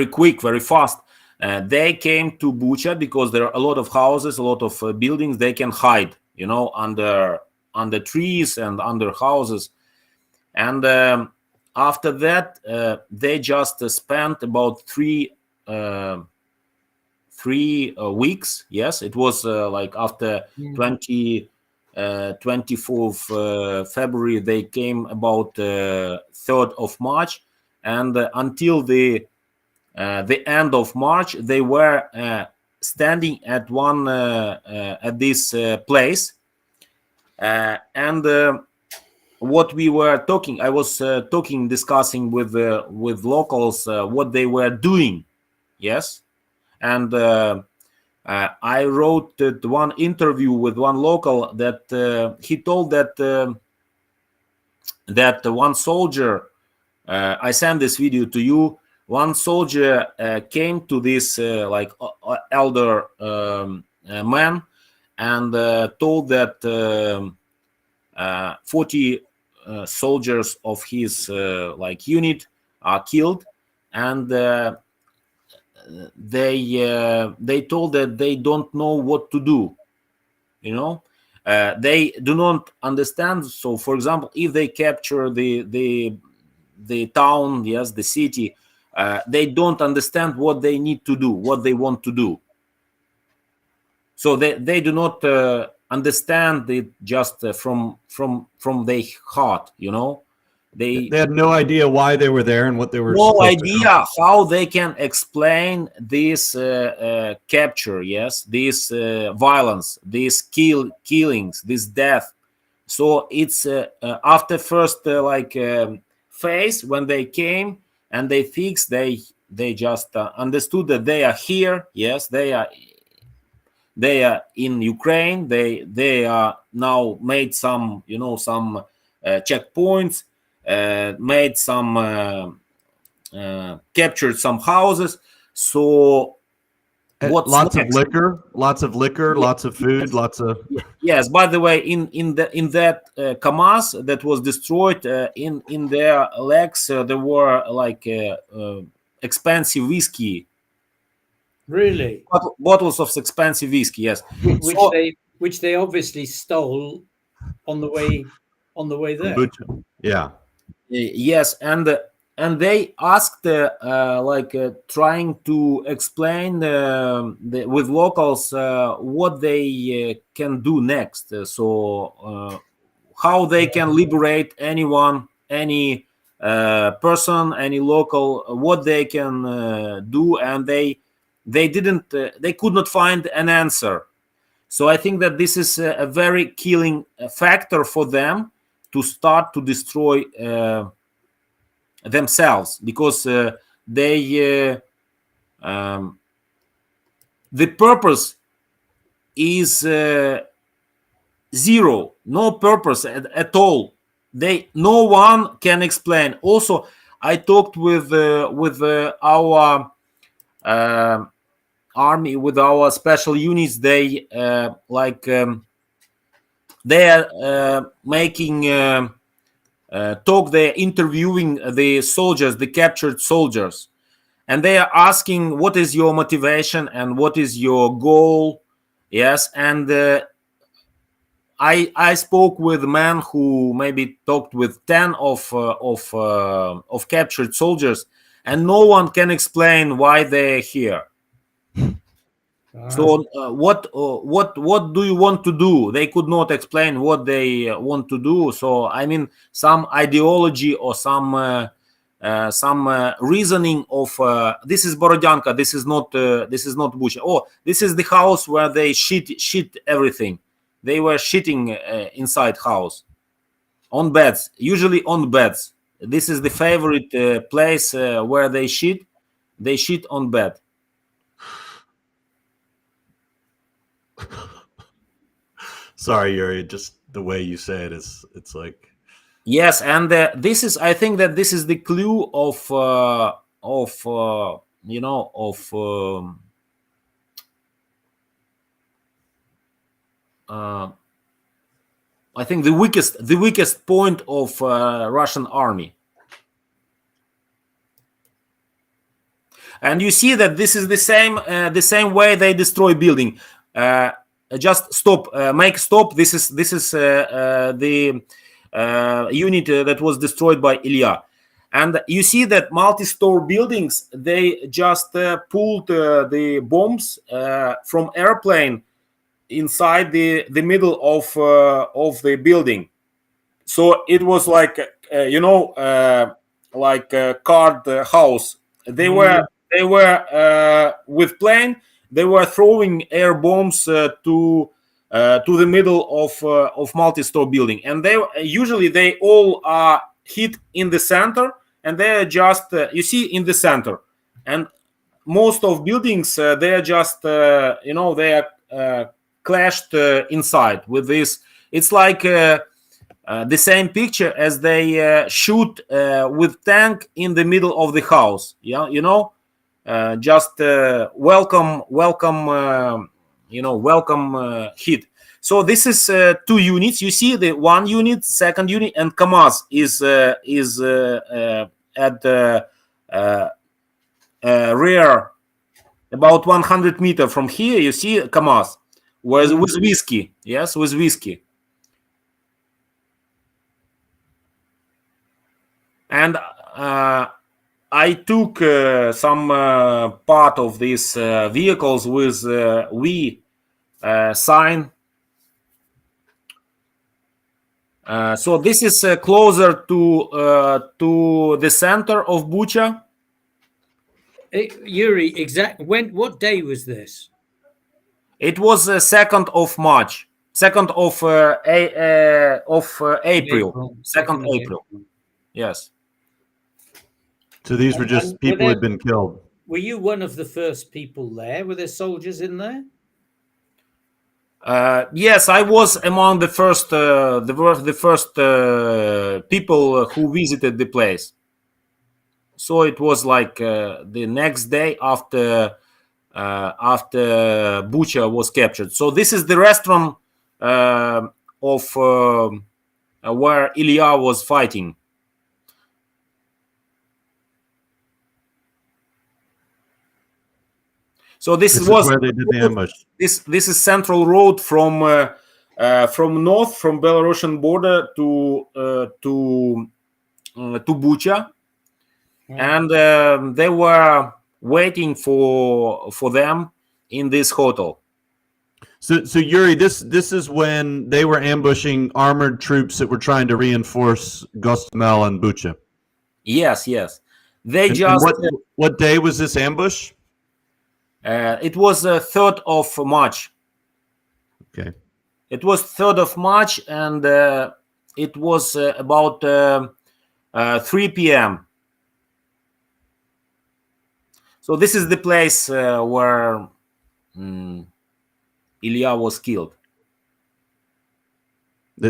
quick, very fast. They came to Bucha because there are a lot of houses, a lot of buildings. They can hide, under trees and under houses. And after that, they just spent about 3 weeks. Yes, it was like after 24th February, they came about 3rd of March, and until the end of March, they were standing at one at this place, and what we were talking, I was discussing with locals what they were doing. Yes, and I wrote one interview with one local that he told that that one soldier, I sent this video to you. One soldier came to this like elder man and told that 40 soldiers of his like unit are killed, and they told that they don't know what to do. You know, they do not understand. So, for example, if they capture the town, yes, the city, they don't understand what they need to do, what they want to do. So they do not understand it just from their heart, you know. They had no idea why they were there and what they were. No idea how they can explain this capture, yes, this violence, this killings, this death. So it's after first phase when they came and they fixed, they just understood that they are here. Yes, they are in Ukraine. They are now made some, you know, some checkpoints. Made some captured some houses. So lots of liquor, lots of food, yes. lots of Yes. By the way, in that Kamaz that was destroyed, in their legs there were like expensive whiskey. Really? Bottles of expensive whiskey. Yes. Which they obviously stole on the way there. Bucha. Yeah. Yes, and they asked trying to explain with locals what they can do next. So how they can liberate anyone, any person, any local, what they can do, and they could not find an answer. So I think that this is a very killing factor for them to start to destroy themselves, because the purpose is zero, no purpose at all. No one can explain. Also, I talked with our army, with our special units. They they are making talk. They're interviewing the soldiers, the captured soldiers, and they are asking, what is your motivation and what is your goal? Yes, and I spoke with a man who maybe talked with 10 of captured soldiers, and no one can explain why they're here. So what do you want to do? They could not explain what they want to do. So I mean, some ideology or some reasoning of this is Borodyanka, this is not Bucha. Oh, this is the house where they shit everything. They were shitting inside house on beds, usually on beds. This is the favorite place where they shit. They shit on bed. Sorry, Yuri, just the way you say it is, it's like, yes. And this is, I think that this is the clue of I think the weakest point of Russian army. And you see that this is the same way they destroy building. Just stop, make stop. This is the unit that was destroyed by Ilya. And you see that multi-store buildings, they just pulled the bombs from airplane inside the middle of the building. So it was like like a card house. They were with plane. They were throwing air bombs to the middle of multi-store building, and they all are hit in the center, and they are just you see in the center, and most of buildings they are just they are clashed inside with this. It's like the same picture as they shoot with tank in the middle of the house. Yeah, just welcome hit. So this is 2 units. You see the 1 unit, 2nd unit, and KAMAZ is at the rear, about 100 meters from here. You see KAMAZ with whiskey. Yes, with whiskey. And I took some part of these vehicles with V sign. So this is closer to the center of Bucha. Yuri, what day was this? It was 2nd of March, 2nd of April, 2nd April. Yes. So these were just people who had been killed. Were you one of the first people there? Were there soldiers in there? Yes, I was among the first people who visited the place. So it was like the next day after Bucha was captured. So this is the restaurant of where Ilya was fighting. So this was where they did the ambush. This is Central Road from north, from Belarusian border to Bucha, and they were waiting for them in this hotel. So Yuri, this is when they were ambushing armored troops that were trying to reinforce Gostomel and Bucha. Yes. They and just. What day was this ambush? It was 3rd of March. Okay. It was 3rd of March, and it was about 3 p.m. So this is the place where Ilya was killed. Or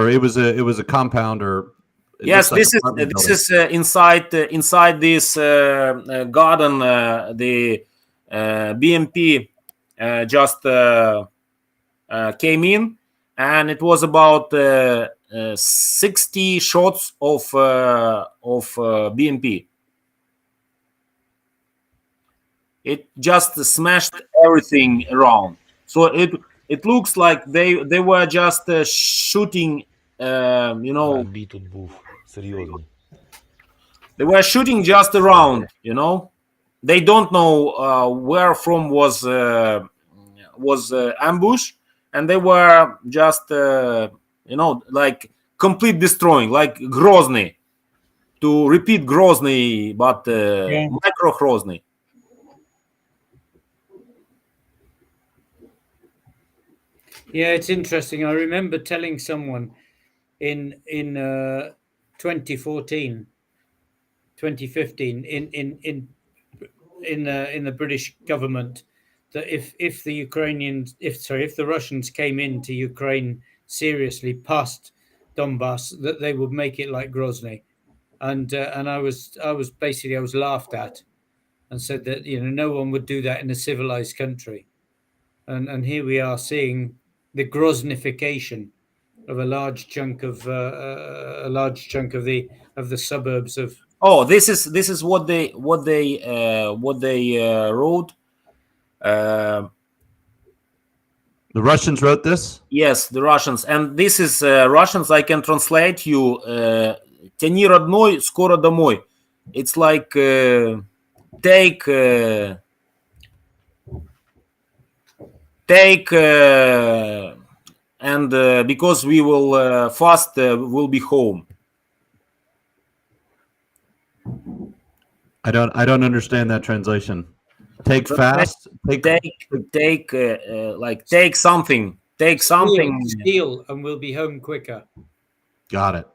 it was a compound, or yes, this is inside this garden. The BMP just came in, and it was about 60 shots of BMP. It just smashed everything around. So it looks like they were just shooting. They were shooting just around. They don't know where from was ambush, and they were just like complete destroying, like Grozny. To repeat Grozny, but micro Grozny. Yeah, it's interesting. I remember telling someone in 2014, 2015 in the British government that if the Russians came into Ukraine seriously past Donbass, that they would make it like Grozny, and I was laughed at and said that no one would do that in a civilized country, and here we are seeing the Groznification of a large chunk of the suburbs of. Oh, this is what they wrote. The Russians wrote this. Yes, the Russians, and this is Russians. I can translate you. тяни родной, скоро домой. It's like take and because we will fast we'll be home. I don't understand that translation. Take fast. Take something. Take something. Steal, and we'll be home quicker. Got it.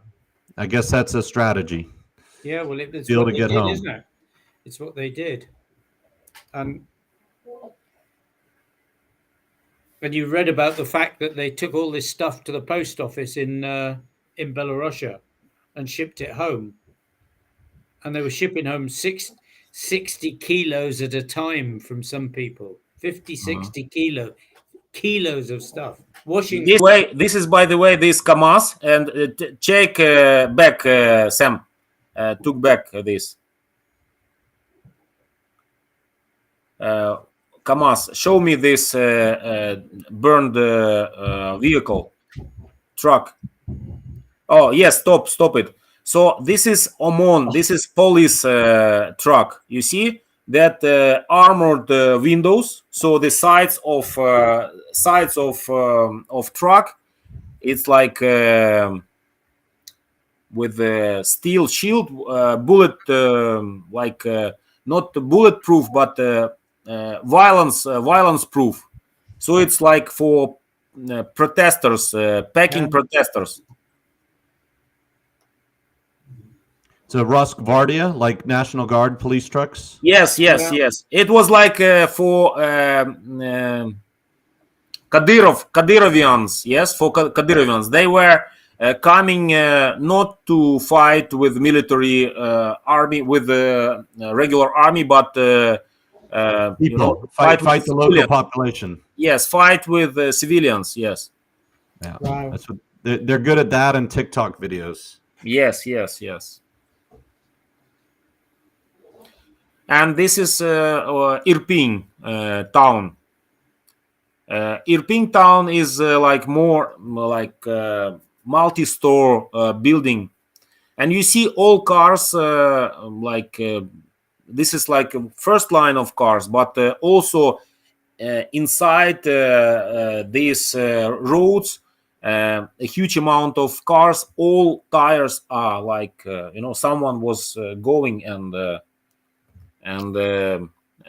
I guess that's a strategy. Yeah, well, it's Steal what to they get did, home. isn't it? It's what they did. And you read about the fact that they took all this stuff to the post office in Belarusia and shipped it home. And they were shipping home 60 kilos at a time from some people. 50, 60 kilos of stuff. Washing. This is, by the way, this KAMAZ. And check back, Sam. Took back this. KAMAZ, show me this burned vehicle, truck. Oh, yes, stop it. So this is OMON, this is police truck. You see that armored windows. So the sides of truck, it's like with a steel shield, bullet, not bulletproof, but violence proof. So it's like for protesters, packing protesters. So Roskvardia, like National Guard police trucks? Yes. It was like for Kadyrovians. Yes, for Kadyrovians. They were coming not to fight with military army, with the regular army, but fight the local population. Yes, fight with civilians. Yes. Yeah, wow. That's what they're good at that in TikTok videos. Yes. And this is Irpen town. Irpen town is like more like multi-store building, and you see all cars this is like a first line of cars, but also inside these roads, a huge amount of cars. All tires are like someone was going and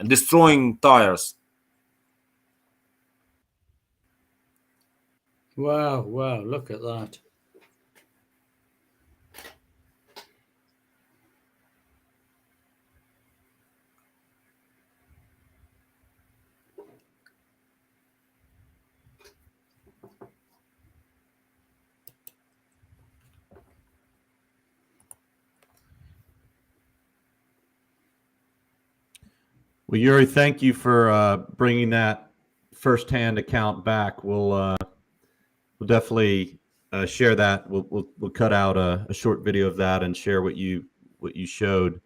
destroying tires. Wow, look at that. Well, Yuri, thank you for bringing that firsthand account back. We'll definitely share that. We'll cut out a short video of that and share what you showed.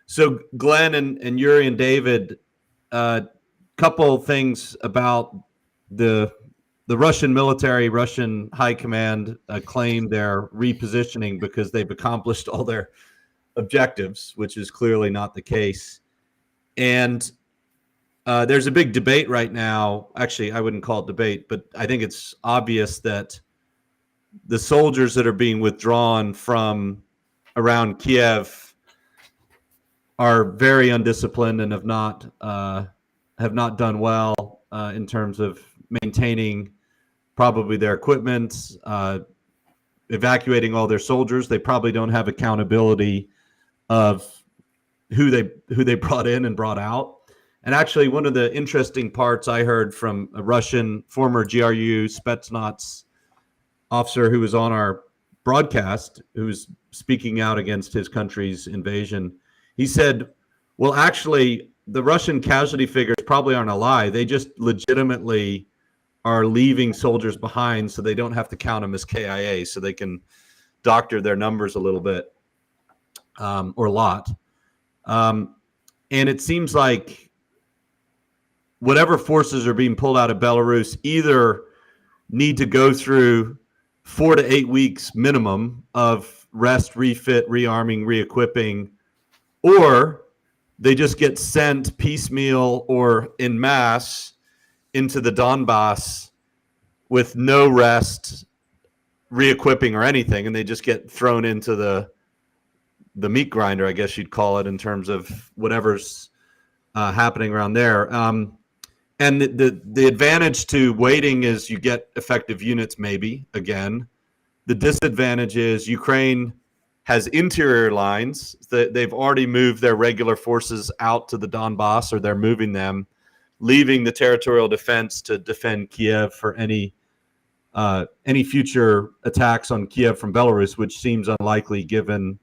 So Glenn and Yuri and David, couple things about the Russian military, Russian high command claim they're repositioning because they've accomplished all their objectives, which is clearly not the case. And there's a big debate right now. Actually, I wouldn't call it debate, but I think it's obvious that the soldiers that are being withdrawn from around Kiev are very undisciplined and have not done well in terms of maintaining probably their equipment, evacuating all their soldiers. They probably don't have accountability of who they brought in and brought out. And actually, one of the interesting parts I heard from a Russian former GRU Spetsnaz officer who was on our broadcast, who was speaking out against his country's invasion, he said, well, actually, the Russian casualty figures probably aren't a lie. They just legitimately are leaving soldiers behind so they don't have to count them as KIA, so they can doctor their numbers a little bit or a lot. And it seems like whatever forces are being pulled out of Belarus either need to go through 4 to 8 weeks minimum of rest, refit, rearming, re-equipping, or they just get sent piecemeal or in mass into the Donbass with no rest, re-equipping, or anything, and they just get thrown into the meat grinder, I guess you'd call it, in terms of whatever's happening around there. And the advantage to waiting is you get effective units, maybe, again. The disadvantage is Ukraine has interior lines. They've already moved their regular forces out to the Donbass, or they're moving them, leaving the territorial defense to defend Kiev for any future attacks on Kiev from Belarus, which seems unlikely given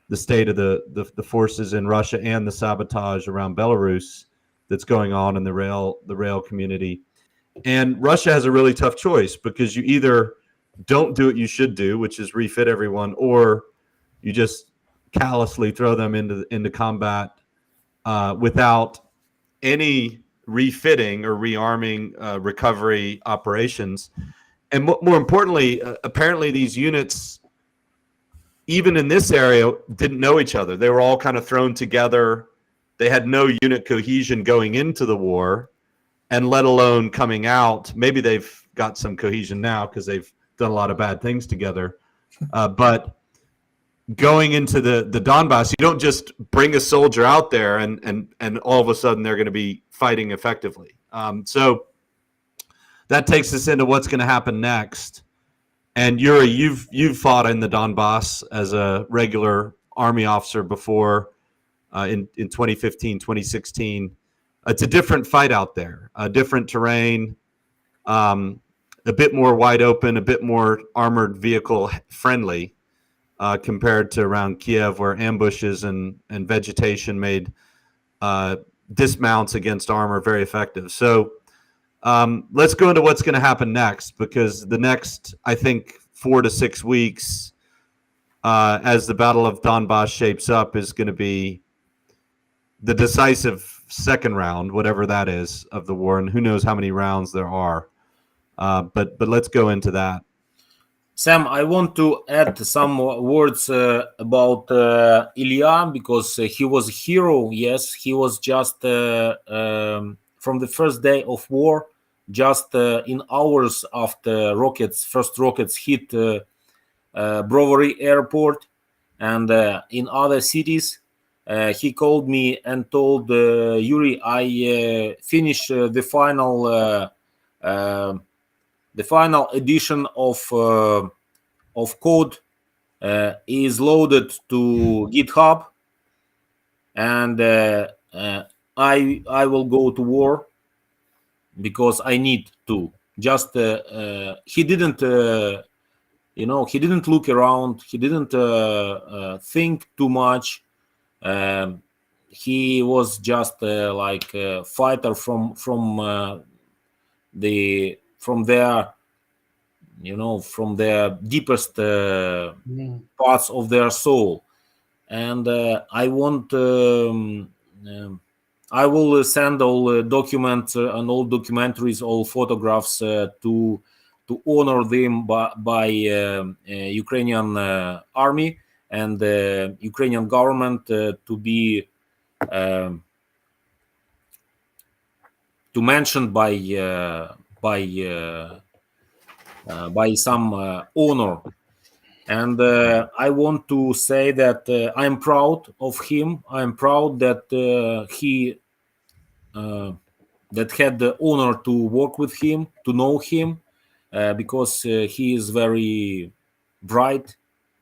the state of the forces in Russia and the sabotage around Belarus that's going on in the rail community. And Russia has a really tough choice, because you either don't do what you should do, which is refit everyone, or you just callously throw them into combat without any refitting or rearming recovery operations. And more importantly, apparently these units, even in this area, didn't know each other. They were all kind of thrown together. They had no unit cohesion going into the war, and let alone coming out. Maybe they've got some cohesion now because they've done a lot of bad things together. But going into the Donbass, you don't just bring a soldier out there and all of a sudden they're going to be fighting effectively. So that takes us into what's going to happen next. And Yuri, you've fought in the Donbass as a regular Army officer before, in 2015, 2016. It's a different fight out there, a different terrain, a bit more wide open, a bit more armored vehicle friendly compared to around Kiev, where ambushes and vegetation made dismounts against armor very effective. So let's go into what's going to happen next, because the next, I think, 4 to 6 weeks, as the Battle of Donbass shapes up, is going to be the decisive second round, whatever that is, of the war, and who knows how many rounds there are. But let's go into that. Sam, I want to add some words about Ilya, because he was a hero. Yes, he was just from the first day of war, just in hours after first rockets hit Brovary Airport and in other cities. He called me and told Yuri, I finished the final edition of code is loaded to GitHub, and I will go to war because I need to. Just he didn't he didn't look around. He didn't think too much. He was just like a fighter from their from their deepest parts of their soul. And I will send all documents and all documentaries, all photographs to honor them by Ukrainian army and the Ukrainian government to be to mention by some honor. And I want to say that I'm proud of him. I'm proud that he that had the honor to work with him, to know him, because he is very bright,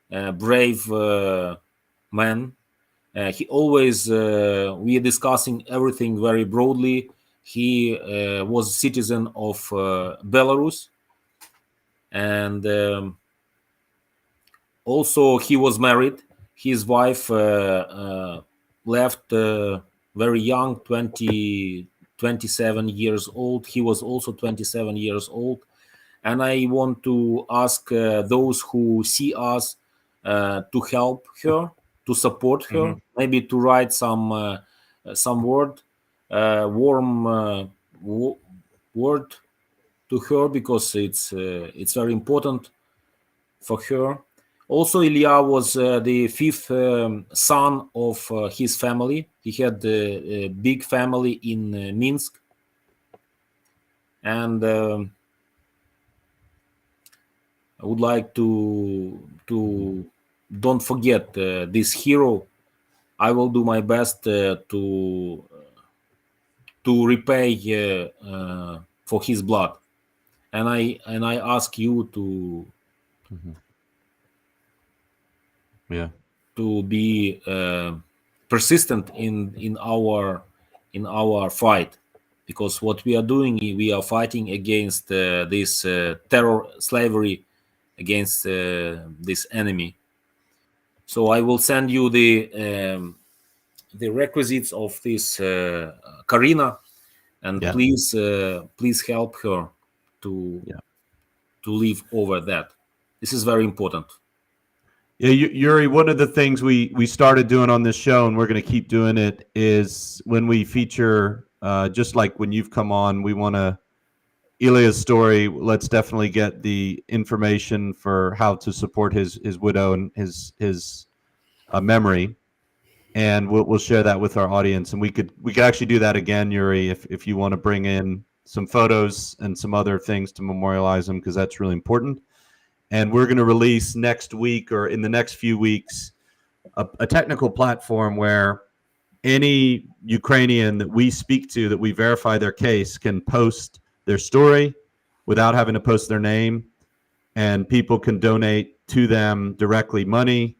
brave man. He always we are discussing everything very broadly. He was a citizen of Belarus, and also he was married. His wife left very young, 27 years old. He was also 27 years old. And I want to ask those who see us to help her, to support her, maybe to write some word, warm word to her, because it's very important for her. Also, Ilya was the fifth son of his family. He had a big family in Minsk. And I would like to don't forget this hero. I will do my best to repay for his blood, and I ask you to to be persistent in our fight, because what we are doing, we are fighting against this terror slavery, against this enemy. So I will send you the requisites of this Karina, and please help her to live over that. This is very important. Yeah, Yuri, one of the things we started doing on this show, and we're going to keep doing it, is when we feature, just like when you've come on, we want to, Ilya's story, let's definitely get the information for how to support his widow and his memory, and we'll share that with our audience. And we could actually do that again, Yuri, if you want to bring in some photos and some other things to memorialize them, because that's really important. And we're going to release next week, or in the next few weeks, a technical platform where any Ukrainian that we speak to, that we verify their case, can post their story without having to post their name, and people can donate to them directly money,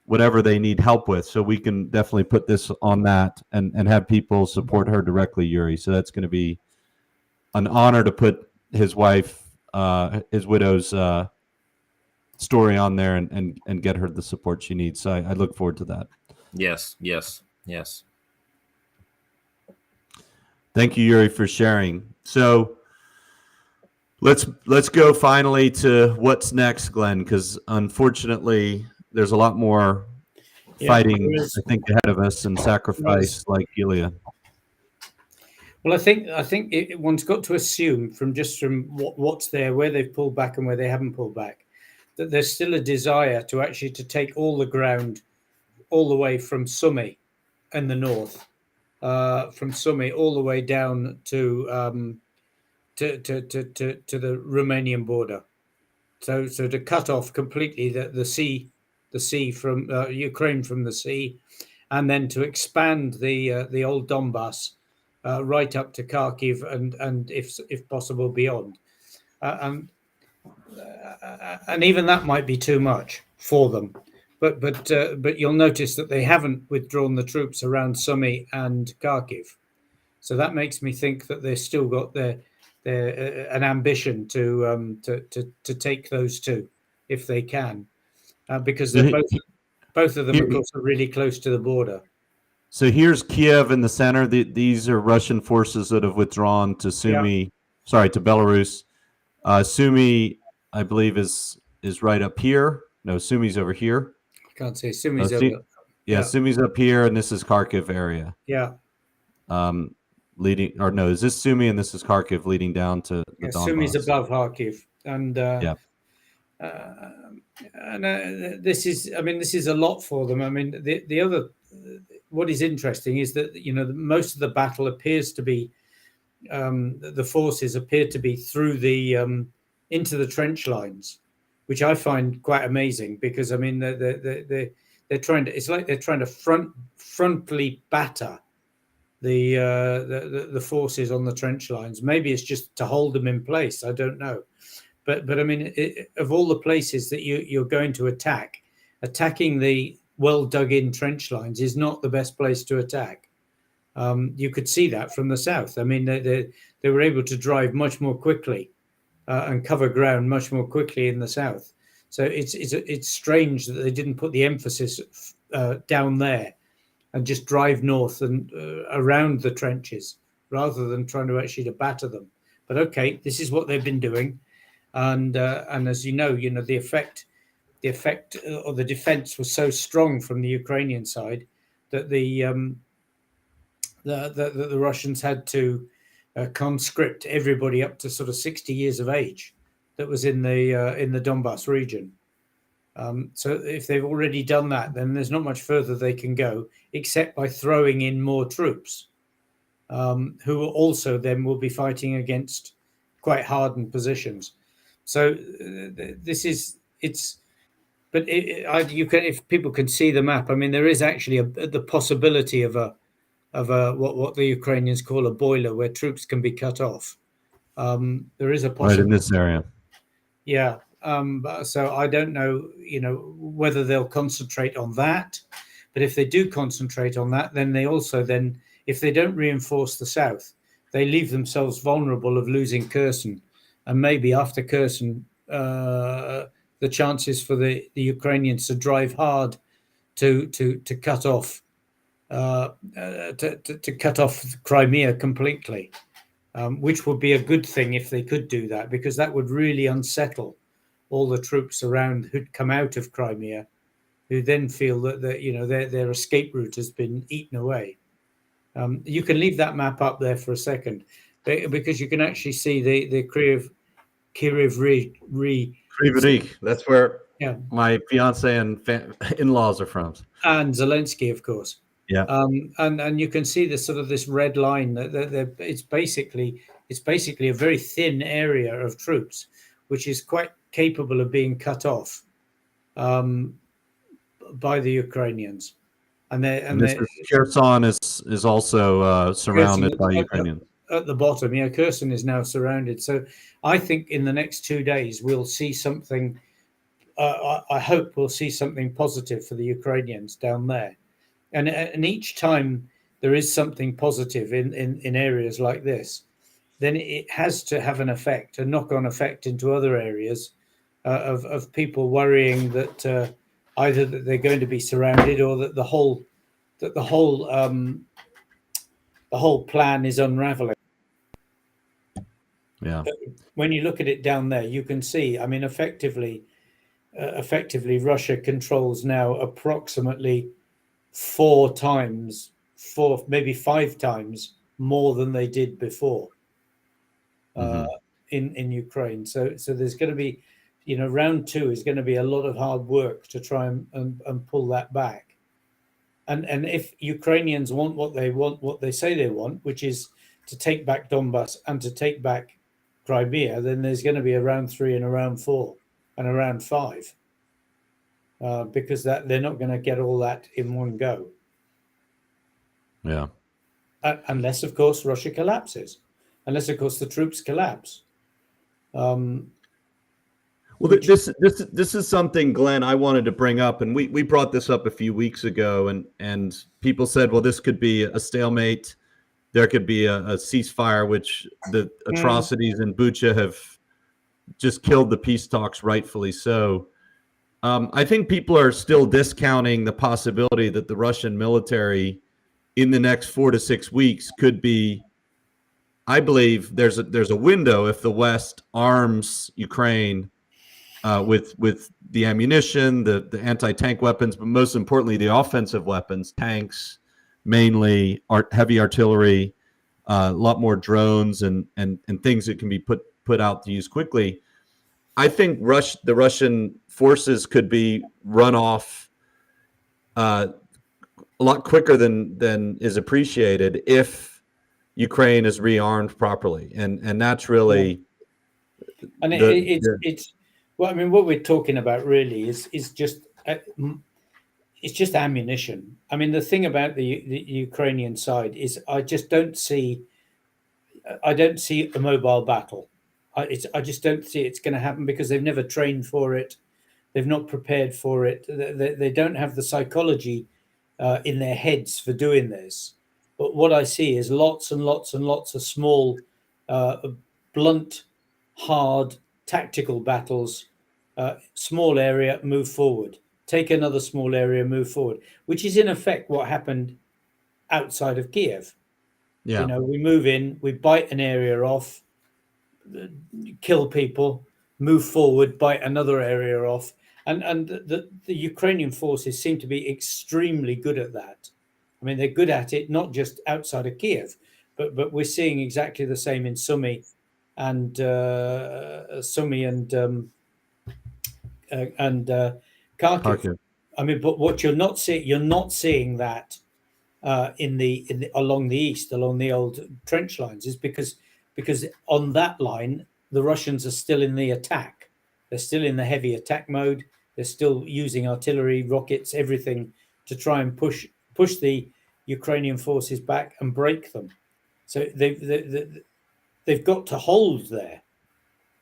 whatever they need help with. So we can definitely put this on that and have people support her directly, Yuri. So that's going to be an honor to put his wife, his widow's story on there and get her the support she needs. So I look forward to that. Yes. Thank you, Yuri, for sharing. So let's go finally to what's next, Glenn, because unfortunately there's a lot more fighting, I think, ahead of us, and sacrifice like Ilya. Well, I think one's got to assume from what's there, where they've pulled back and where they haven't pulled back, that there's still a desire to actually take all the ground, all the way from Sumy in the north, from Sumy all the way down to the Romanian border. So to cut off completely the sea from Ukraine from the sea, and then to expand the old Donbass right up to Kharkiv and if possible beyond. And even that might be too much for them, but you'll notice that they haven't withdrawn the troops around Sumy and Kharkiv, so that makes me think that they've still got an ambition to take those two if they can, because they're both of them, of course, are really close to the border. So here's Kiev in the center. These are Russian forces that have withdrawn to Sumy, to Belarus. Sumy, I believe, is right up here. No, Sumy's over here. I can't say Sumy's over. Sumy's up here, and this is Kharkiv area. Yeah. Leading, or no, is this Sumy and this is Kharkiv leading down to the Donbass? Sumy's above Kharkiv, and this is a lot for them. I mean, the other, what is interesting is that most of the battle appears to be, the forces appear to be through the into the trench lines, which I find quite amazing, because I mean they're trying to, it's like they're trying to frontally batter the forces on the trench lines. Maybe it's just to hold them in place. I don't know, but I mean, of all the places that you're going to attack, attacking the well dug in trench lines is not the best place to attack. You could see that from the south. I mean, they were able to drive much more quickly and cover ground much more quickly in the south. So it's strange that they didn't put the emphasis down there and just drive north and around the trenches rather than trying to actually to batter them. But okay, this is what they've been doing, and as you know, the effect or the defense was so strong from the Ukrainian side that the Russians had to conscript everybody up to sort of 60 years of age that was in the Donbass region. So if they've already done that, then there's not much further they can go, except by throwing in more troops, who also then will be fighting against quite hardened positions. So you can, if people can see the map, I mean, there is actually the possibility of what the Ukrainians call a boiler, where troops can be cut off. There is a possibility right in this area. Yeah. So I don't know, whether they'll concentrate on that. But if they do concentrate on that, then they also if they don't reinforce the south, they leave themselves vulnerable of losing Kherson. And maybe after Kherson, the chances for the Ukrainians to drive hard to cut off to cut off Crimea completely, which would be a good thing if they could do that, because that would really unsettle all the troops around who'd come out of Crimea, who then feel that their escape route has been eaten away. You can leave that map up there for a second, because you can actually see the Kryvyi. That's where my fiance and in-laws are from, and Zelensky, of course. Yeah. And you can see this red line that it's basically a very thin area of troops, which is quite capable of being cut off by the Ukrainians. And Kherson is also surrounded by Ukrainians. At the bottom, Kherson is now surrounded. So I think in the next 2 days we'll see something. I hope we'll see something positive for the Ukrainians down there. And each time there is something positive in areas like this, then it has to have an effect, a knock-on effect into other areas of people worrying that either that they're going to be surrounded, or that the whole plan is unraveling. Yeah. But when you look at it down there, you can see. I mean, effectively, Russia controls now approximately 4 times, maybe 5 times more than they did before in Ukraine. So there's going to be, round 2 is going to be a lot of hard work to try and pull that back. And if Ukrainians want what they say they want, which is to take back Donbass and to take back Crimea, then there's going to be a round 3 and a round 4 and a round 5, because they're not going to get all that in one go. Yeah. Unless, of course, Russia collapses. Unless, of course, the troops collapse. Well, this is something, Glenn, I wanted to bring up, and we brought this up a few weeks ago, and people said, well, this could be a stalemate. There could be a ceasefire, which the atrocities in Bucha have just killed the peace talks, rightfully so. I think people are still discounting the possibility that the Russian military in the next 4 to 6 weeks could be. I believe there's a window if the West arms Ukraine with the ammunition, the anti-tank weapons, but most importantly the offensive weapons, tanks, mainly heavy artillery, a lot more drones and things that can be put out to use quickly. I think the Russian forces could be run off a lot quicker than is appreciated if Ukraine is rearmed properly, and that's really. And it's well, I mean, what we're talking about really is just it's just ammunition. I mean, the thing about the Ukrainian side is I don't see a mobile battle. I just don't see it's going to happen, because they've never trained for it. They've not prepared for it. They don't have the psychology in their heads for doing this. But what I see is lots and lots and lots of small, blunt, hard, tactical battles. Small area, move forward. Take another small area, move forward. Which is in effect what happened outside of Kiev. Yeah. We move in, we bite an area off, kill people, move forward, bite another area off. And the Ukrainian forces seem to be extremely good at that. I mean, they're good at it, not just outside of Kiev, but we're seeing exactly the same in Sumy and Kharkiv. I mean, but what you're not seeing that in the along the east, along the old trench lines, is because on that line the Russians are still in the attack. They're still in the heavy attack mode. They're still using artillery, rockets, everything to try and push the Ukrainian forces back and break them. So they've got to hold there,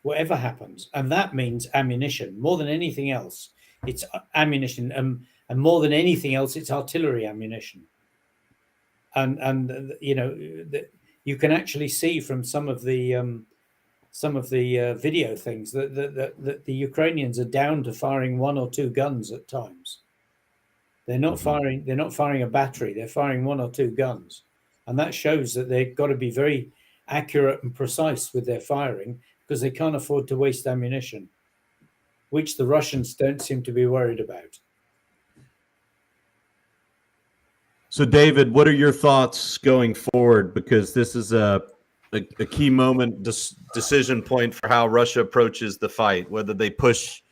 whatever happens, and that means ammunition more than anything else. It's ammunition, and more than anything else, it's artillery ammunition. And you can actually see from some of the video things that the Ukrainians are down to firing 1 or 2 guns at times. They're not firing. They're not firing a battery. They're firing 1 or 2 guns, and that shows that they've got to be very accurate and precise with their firing, because they can't afford to waste ammunition, which the Russians don't seem to be worried about. So, David, what are your thoughts going forward? Because this is a key moment, decision point for how Russia approaches the fight, whether they push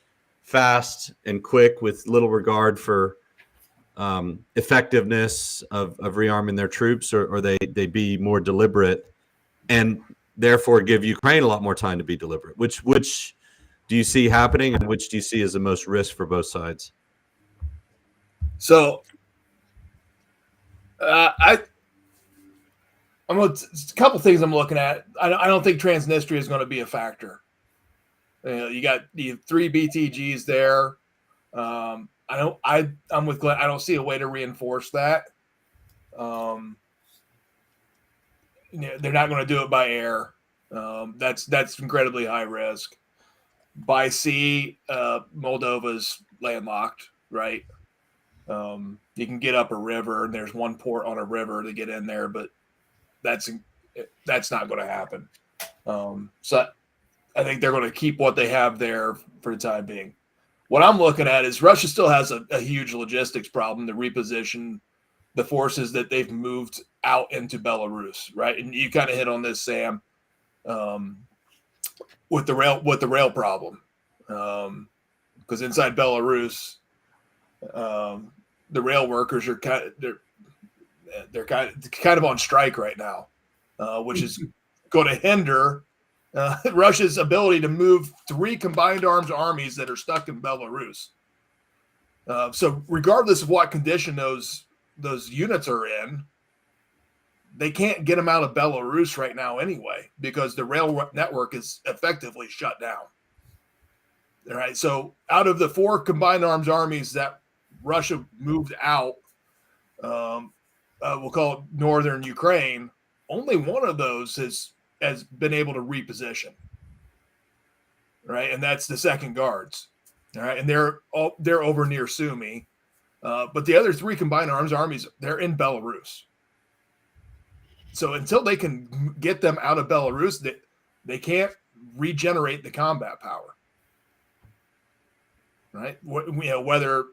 fast and quick with little regard for effectiveness of rearming their troops, or they be more deliberate and therefore give Ukraine a lot more time to be deliberate. Which do you see happening, and which do you see as the most risk for both sides? So a couple things I'm looking at. I don't think Transnistria is going to be a factor. You got the 3 BTGs there. I'm with Glenn. I don't see a way to reinforce that. They're not going to do it by air. That's incredibly high risk. By sea, Moldova's landlocked, right? You can get up a river, and there's one port on a river to get in there, but that's not going to happen. So I think they're going to keep what they have there for the time being. What I'm looking at is Russia still has a huge logistics problem to reposition the forces that they've moved out into Belarus, right? And you kind of hit on this, Sam, with the rail problem, because inside Belarus, the rail workers are kind of on strike right now, which is going to hinder Russia's ability to move 3 combined arms armies that are stuck in Belarus. So regardless of what condition those units are in, they can't get them out of Belarus right now anyway, because the rail network is effectively shut down. All right. So out of the 4 combined arms armies that Russia moved out, we'll call it northern Ukraine, only one of those has been able to reposition. Right. And that's the Second Guards. All right. And they're over near Sumy. But the other 3 combined arms armies, they're in Belarus. So until they can get them out of Belarus, they can't regenerate the combat power. Right? Whether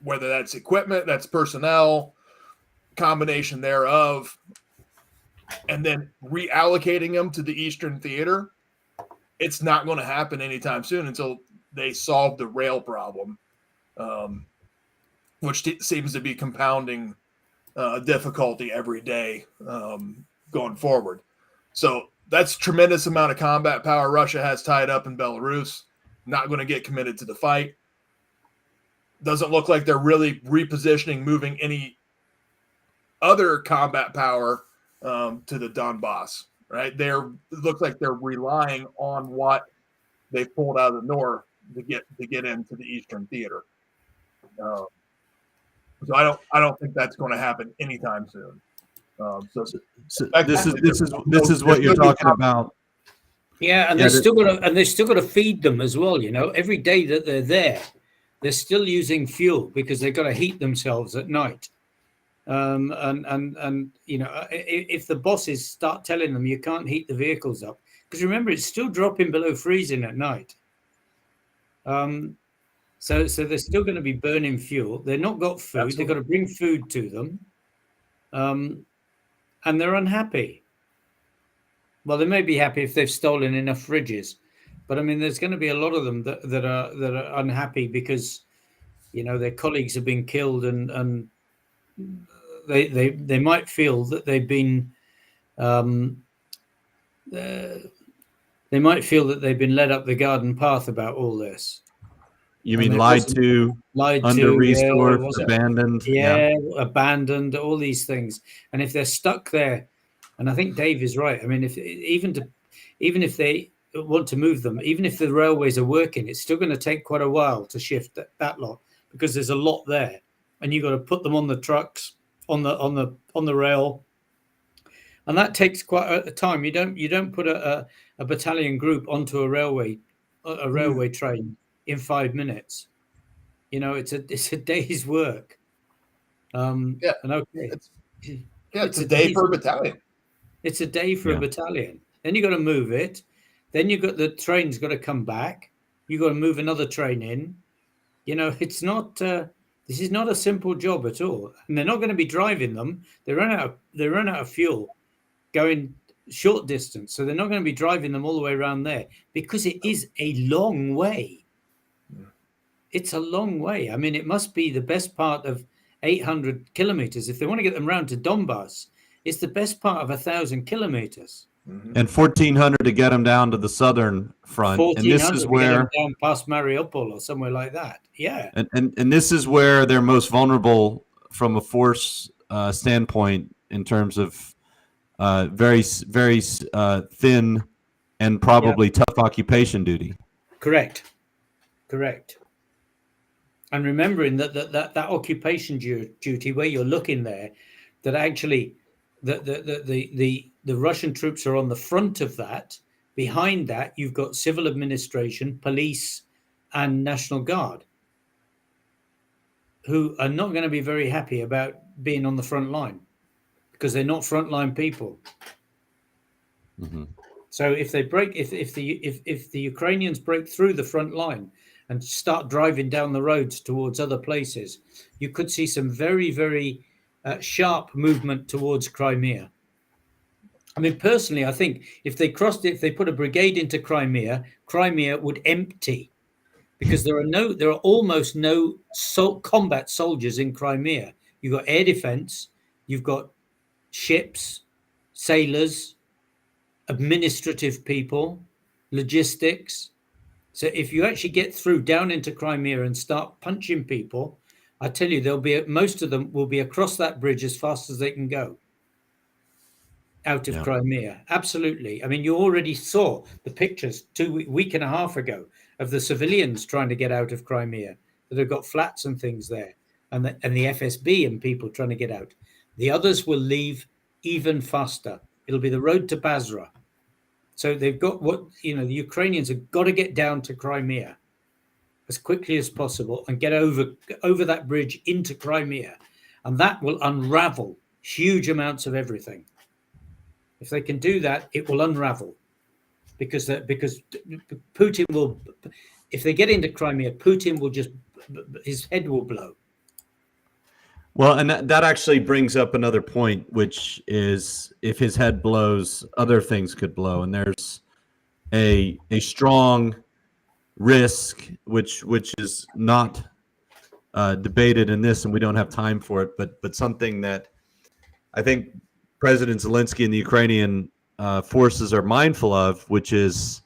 that's equipment, that's personnel, combination thereof, and then reallocating them to the Eastern Theater, it's not going to happen anytime soon until they solve the rail problem, which seems to be compounding difficulty every day going forward. So that's a tremendous amount of combat power Russia has tied up in Belarus. Not going to get committed to the fight. Doesn't look like they're really repositioning, moving any other combat power to the Donbass. Right? It looks like they're relying on what they pulled out of the north to get into the Eastern Theater. So I don't think that's going to happen anytime soon. So this is what you're talking about. Yeah, and they've still got to feed them as well. Every day that they're there, they're still using fuel because they've got to heat themselves at night. And if the bosses start telling them you can't heat the vehicles up, because remember it's still dropping below freezing at night. So they're still going to be burning fuel. They've not got food. Absolutely. They've got to bring food to them. And they're unhappy. Well, they may be happy if they've stolen enough fridges. But I mean, there's going to be a lot of them that are unhappy because their colleagues have been killed, and they might feel that they've been led up the garden path about all this. You mean lied to, under-resourced, abandoned? Yeah, abandoned, all these things. And if they're stuck there, and I think Dave is right. I mean, even if they want to move them, even if the railways are working, it's still going to take quite a while to shift that lot, because there's a lot there, and you've got to put them on the trucks, on the rail, and that takes quite a time. You don't put a battalion group onto a railway train in 5 minutes. It's a day's work. And okay, it's a day for a battalion. It's a day for a battalion. Then you got to move it. Then you got the train's got to come back. You got to move another train in. It's not. This is not a simple job at all. And they're not going to be driving them. They run out of fuel going short distance, so they're not going to be driving them all the way around there, because it is a long way. It's a long way. I mean, it must be the best part of 800 kilometers. If they want to get them round to Donbass, it's the best part of 1,000 kilometers. And 1,400 to get them down to the southern front. And this is where down past Mariupol or somewhere like that. Yeah. And this is where they're most vulnerable from a force standpoint, in terms of very, very thin and probably tough occupation duty. Correct. And remembering that occupation duty, where you're looking there, that actually the Russian troops are on the front of that. Behind that, you've got civil administration, police, and National Guard, who are not going to be very happy about being on the front line, because they're not frontline people. Mm-hmm. So if the Ukrainians break through the front line and start driving down the roads towards other places, you could see some very, very sharp movement towards Crimea. I mean, personally, I think if they put a brigade into Crimea, Crimea would empty, because there are almost no combat soldiers in Crimea. You've got air defense, you've got ships, sailors, administrative people, logistics. So if you actually get through down into Crimea and start punching people, I tell you, most of them will be across that bridge as fast as they can go out of Crimea. Absolutely. I mean, you already saw the pictures week and a half ago of the civilians trying to get out of Crimea, that have got flats and things there, and the FSB and people trying to get out. The others will leave even faster. It'll be the road to Basra. So they've got the Ukrainians have got to get down to Crimea as quickly as possible and get over that bridge into Crimea. And that will unravel huge amounts of everything. If they can do that, it will unravel, because Putin will, if they get into Crimea, Putin will his head will blow. Well, and that actually brings up another point, which is, if his head blows, other things could blow. And there's a strong risk, which is not debated in this, and we don't have time for it, but something that I think President Zelensky and the Ukrainian forces are mindful of, which is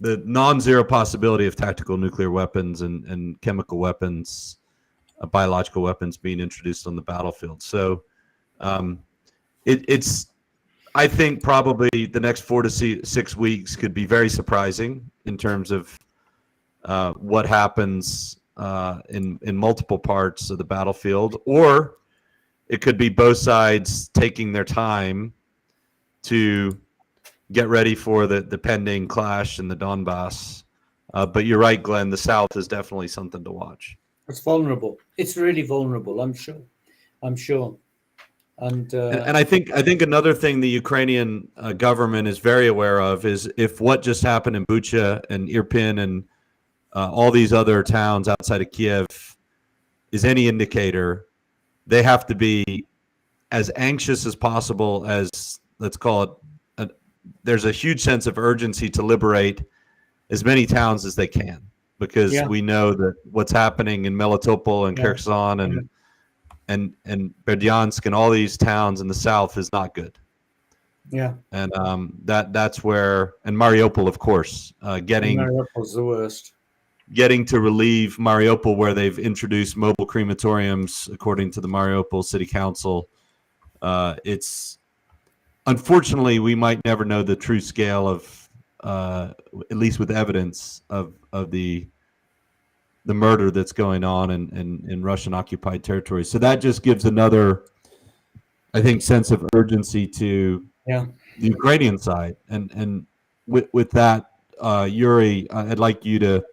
the non-zero possibility of tactical nuclear weapons and chemical weapons, biological weapons being introduced on the battlefield. So it's, I think, probably the next 4 to 6 weeks could be very surprising in terms of what happens in multiple parts of the battlefield, or it could be both sides taking their time to get ready for the pending clash in the Donbass. But you're right, Glenn, the South is definitely something to watch. It's vulnerable. It's really vulnerable, I'm sure. And I think another thing the Ukrainian government is very aware of is, if what just happened in Bucha and Irpen and all these other towns outside of Kyiv is any indicator, they have to be as anxious as possible, as, let's call it, there's a huge sense of urgency to liberate as many towns as they can, because Yeah. we know that what's happening in Melitopol and Yeah. Kherson and Berdyansk and all these towns in the south is not good. Yeah. And that's where, and Mariupol, of course, getting Mariupol's the worst. to relieve Mariupol, where they've introduced mobile crematoriums, according to the Mariupol City Council. It's unfortunately, we might never know the true scale of, at least with evidence of the murder that's going on in Russian occupied territories. So that just gives another, I think, sense of urgency to Yeah. the Ukrainian side. And with that, Yuri, I'd like you to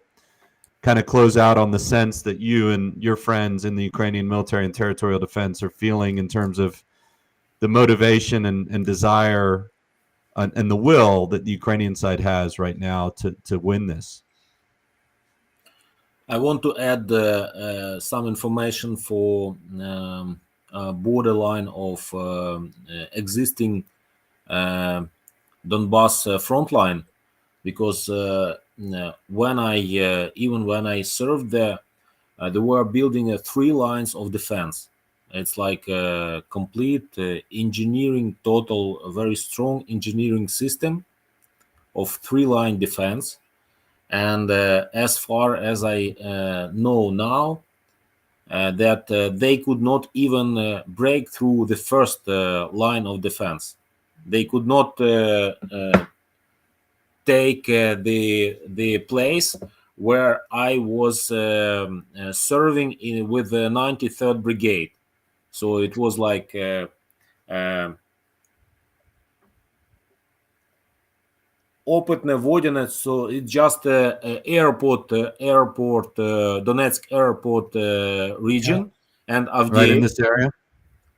kind of close out on the sense that you and your friends in the Ukrainian military and territorial defense are feeling in terms of the motivation and desire and the will that the Ukrainian side has right now to win this. I want to add some information for borderline of existing Donbass front line, because when I served there, they were building 3 lines of defense. It's like a complete engineering, total, very strong engineering system of 3-line defense. And as far as I know now, that they could not even break through the first line of defense. They could not take the place where I was serving with the 93rd Brigade. So it was like Opitne Vodinets, so it's just airport, Donetsk airport region, and Avdiivka. Right in this area?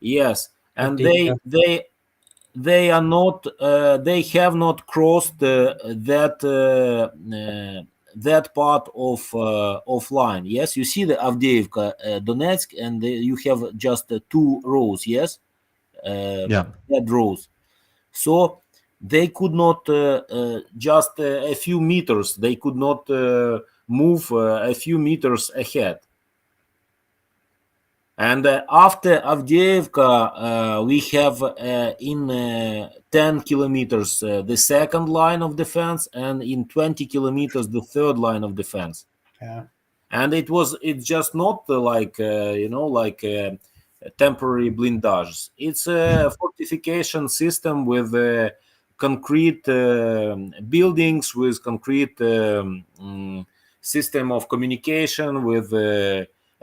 Yes, and Avdiivka. they are not, they have not crossed that part of line. Yes, you see the Avdiivka, Donetsk, and you have just 2 rows. Yes, that rows. So they could not just a few meters. They could not move a few meters ahead. And after Avdiivka, we have in 10 kilometers the second line of defense, and in 20 kilometers the third line of defense. Yeah. And it's just not like temporary blindages. It's a fortification system with concrete buildings, with concrete system of communication, with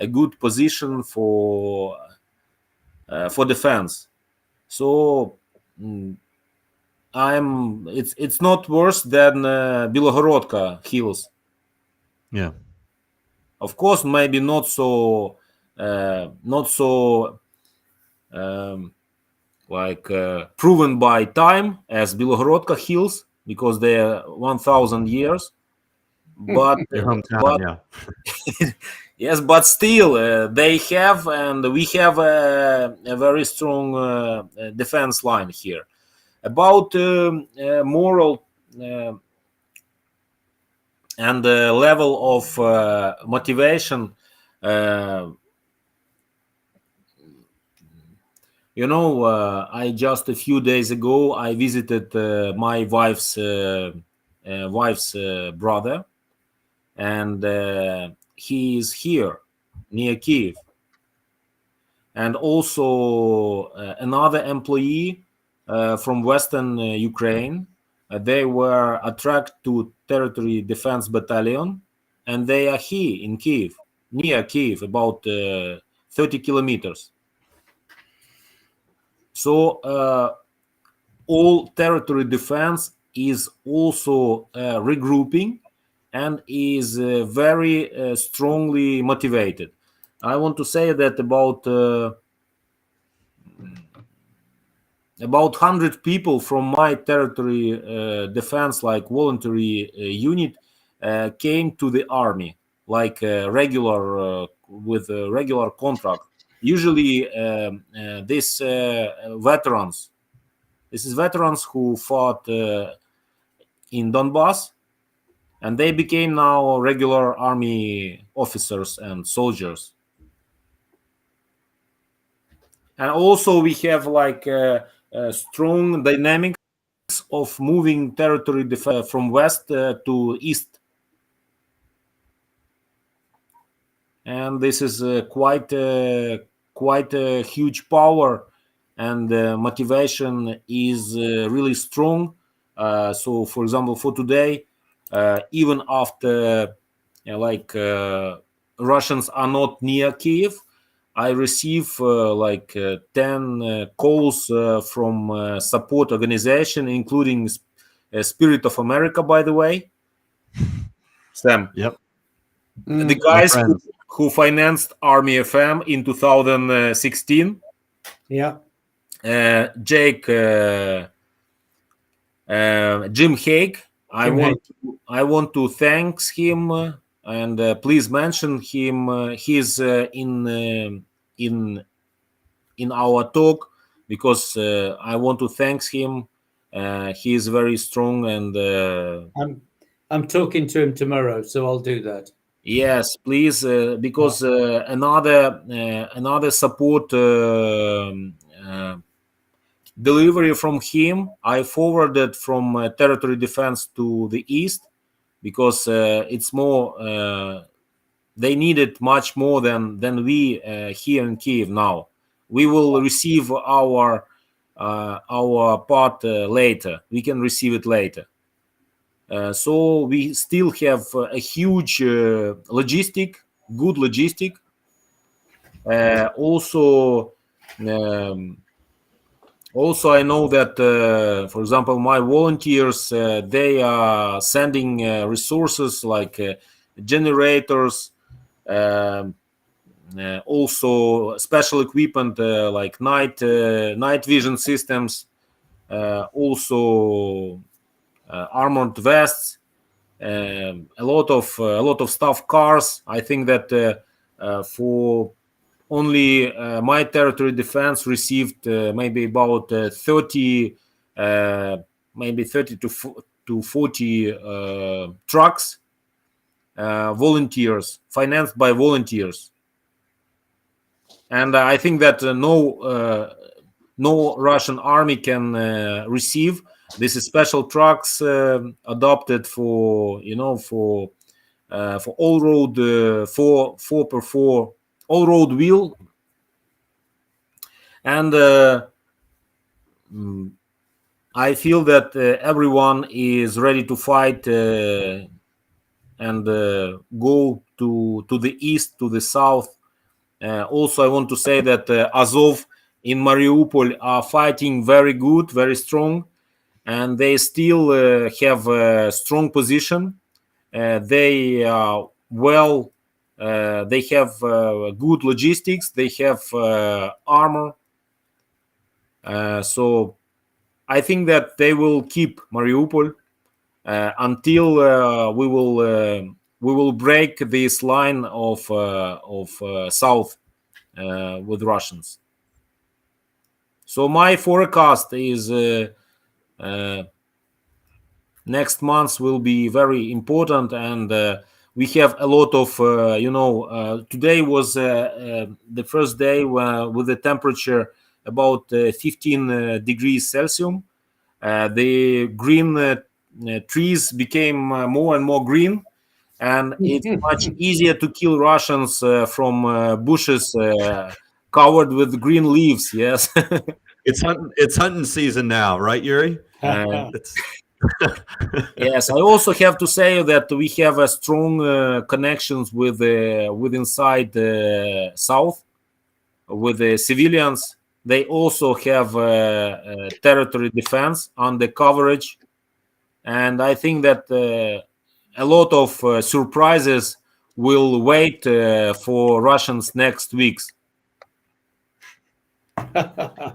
a good position for defense. So it's not worse than Bilogorodka hills. Yeah. Of course, maybe not so proven by time as Bilogorodka hills, because they are 1,000 years. But your hometown, yeah. Yes, but still, they have, and we have a very strong defense line here. About moral and level of motivation, I just a few days ago I visited my wife's brother, and he is here near Kyiv. And also another employee from Western Ukraine. They were attracted to Territory Defense Battalion, and they are here in Kyiv, near Kyiv, about 30 kilometers. So all territory defense is also regrouping and is very strongly motivated. I want to say that about 100 people from my territory defense, like voluntary unit, came to the army, like regular with a regular contract. Usually, this veterans. This is veterans who fought in Donbass, and they became now regular army officers and soldiers. And also we have like strong dynamics of moving territory from west to east, and this is quite a huge power, and motivation is really strong. So for example, for today, even after Russians are not near Kyiv, I receive 10 calls from support organization, including Spirit of America, by the way. Sam. Yep. The guys who financed Army FM in 2016. Yeah. Jake, Jim Hague. I want to thank him and please mention him. He's in our talk because I want to thank him. He is very strong, and I'm talking to him tomorrow, so I'll do that. Yes, please, because another support delivery from him I forwarded from territory defense to the east, because it's more they need it much more than we here in Kyiv now. We will receive our part later. We can receive it later. So we still have a huge good logistic. Also, I know that, for example, my volunteers, they are sending resources like generators, also special equipment like night vision systems, also armored vests, a lot of stuff, cars. I think that for only my territory defense received maybe about 30 to 40 trucks, volunteers, financed by volunteers. And I think that no Russian army can receive. This is special trucks adopted for all road 4x4 all road wheel, and I feel that everyone is ready to fight and go to the east, to the south. Also, I want to say that Azov in Mariupol are fighting very good, very strong, and they still have a strong position. They are well. They have good logistics. They have armor. So I think that they will keep Mariupol until we will break this line of south with Russians. So my forecast is next month will be very important, and we have a lot of today was the first day with the temperature about 15 degrees Celsius. The green trees became more and more green, and it's much easier to kill Russians from bushes covered with green leaves. Yes. It's hunting season now, right, Yuri? Yes, I also have to say that we have a strong connections with inside the south with the civilians. They also have territory defense under coverage, and I think that a lot of surprises will wait for Russians next weeks.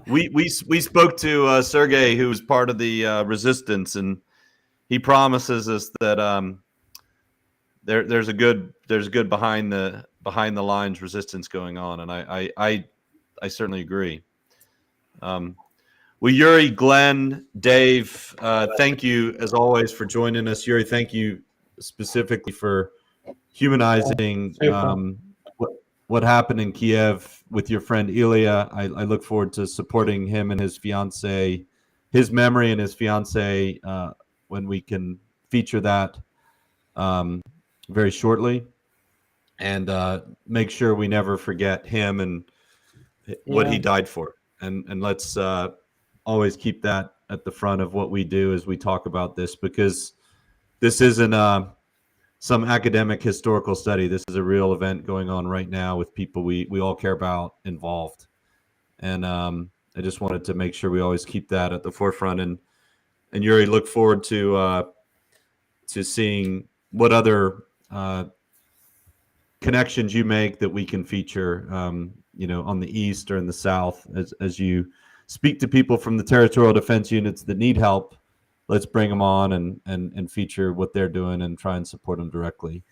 We spoke to Sergey, who's part of the resistance, and he promises us that there's a good behind the lines resistance going on, and I certainly agree. Well, Yuri, Glenn, Dave, thank you as always for joining us. Yuri, thank you specifically for humanizing what happened in Kiev with your friend Ilya. I look forward to supporting him and his fiance, his memory and his fiance, when we can feature that very shortly, and make sure we never forget him and what he died for. And let's always keep that at the front of what we do as we talk about this, because this isn't some academic historical study. This is a real event going on right now with people we all care about involved. And I just wanted to make sure we always keep that at the forefront. And Yuri, look forward to seeing what other connections you make that we can feature, on the East or in the South, as you speak to people from the territorial defense units that need help. Let's bring them on and feature what they're doing and try and support them directly.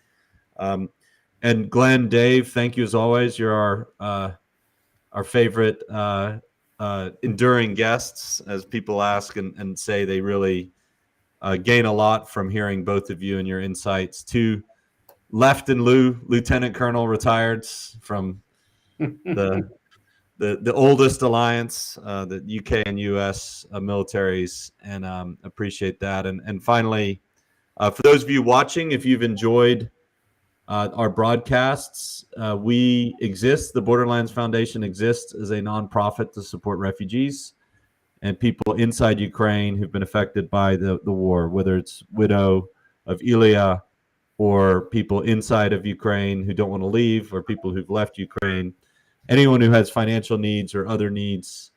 And Glenn, Dave, thank you as always. You're our favorite enduring guests, as people ask and say they really gain a lot from hearing both of you and your insights. Two Left and Lieutenant Colonel retireds from the oldest alliance, the UK and US militaries, and appreciate that. And finally, for those of you watching, if you've enjoyed our broadcasts, we exist. The Borderlands Foundation exists as a nonprofit to support refugees and people inside Ukraine who've been affected by the war, whether it's widow of Ilya or people inside of Ukraine who don't want to leave, or people who've left Ukraine. Anyone who has financial needs or other needs,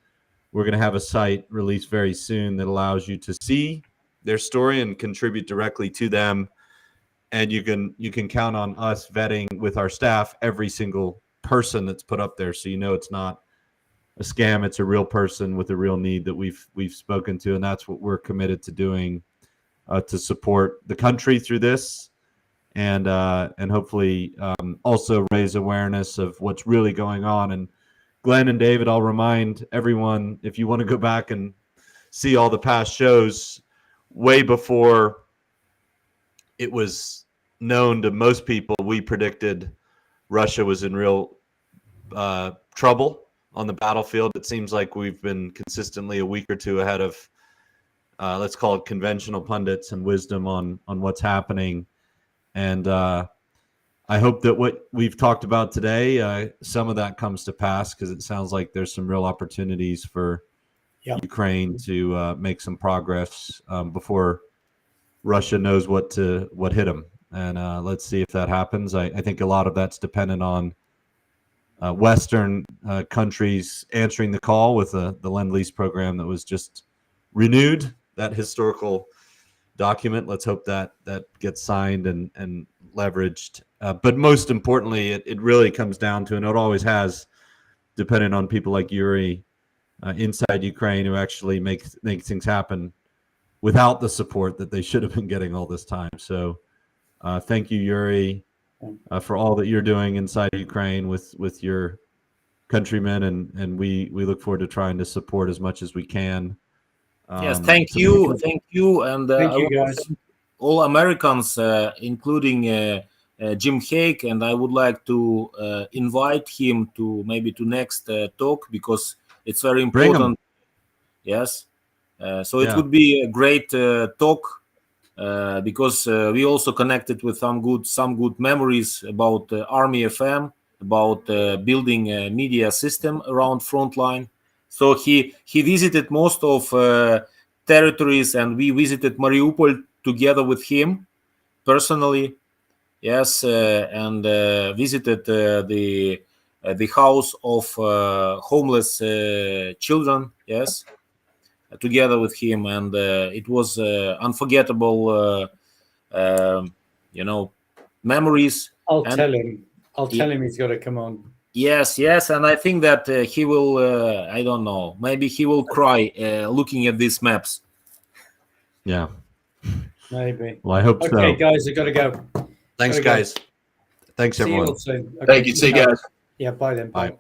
we're going to have a site released very soon that allows you to see their story and contribute directly to them. And you can count on us vetting with our staff every single person that's put up there, so it's not a scam. It's a real person with a real need that we've spoken to, and that's what we're committed to doing to support the country through this. And hopefully also raise awareness of what's really going on. And Glenn and David, I'll remind everyone, if you want to go back and see all the past shows, way before it was known to most people, we predicted Russia was in real trouble on the battlefield. It seems like we've been consistently a week or two ahead of, let's call it conventional pundits and wisdom on what's happening. And I hope that what we've talked about today, some of that comes to pass, because it sounds like there's some real opportunities for Ukraine to make some progress before Russia knows what hit them. And let's see if that happens. I think a lot of that's dependent on Western countries answering the call with the Lend-Lease program that was just renewed, that historical document. Let's hope that gets signed and leveraged. But most importantly, it really comes down to, and it always has, depending on people like Yuri inside Ukraine, who actually make things happen without the support that they should have been getting all this time. So thank you, Yuri, for all that you're doing inside Ukraine with your countrymen, and we look forward to trying to support as much as we can. Yes, thank you, and Thank you, guys. All Americans, including Jim Hake, and I would like to invite him to next talk, because it's very important. Yes, so it would be a great talk, because we also connected with some good memories about Army FM, about building a media system around Frontline. So he visited most of territories, and we visited Mariupol together with him personally. Yes, and visited the house of homeless children. Yes, together with him, and it was unforgettable, memories. I'll tell him he's got to come on. Yes, and I think that he will, I don't know, maybe he will cry looking at these maps. Yeah. Maybe. Well, I hope so. Okay, guys, I've got to go. Thanks, guys. Thanks, everyone. See you all soon. Okay, Thank you. See you guys. Yeah, bye then. Bye.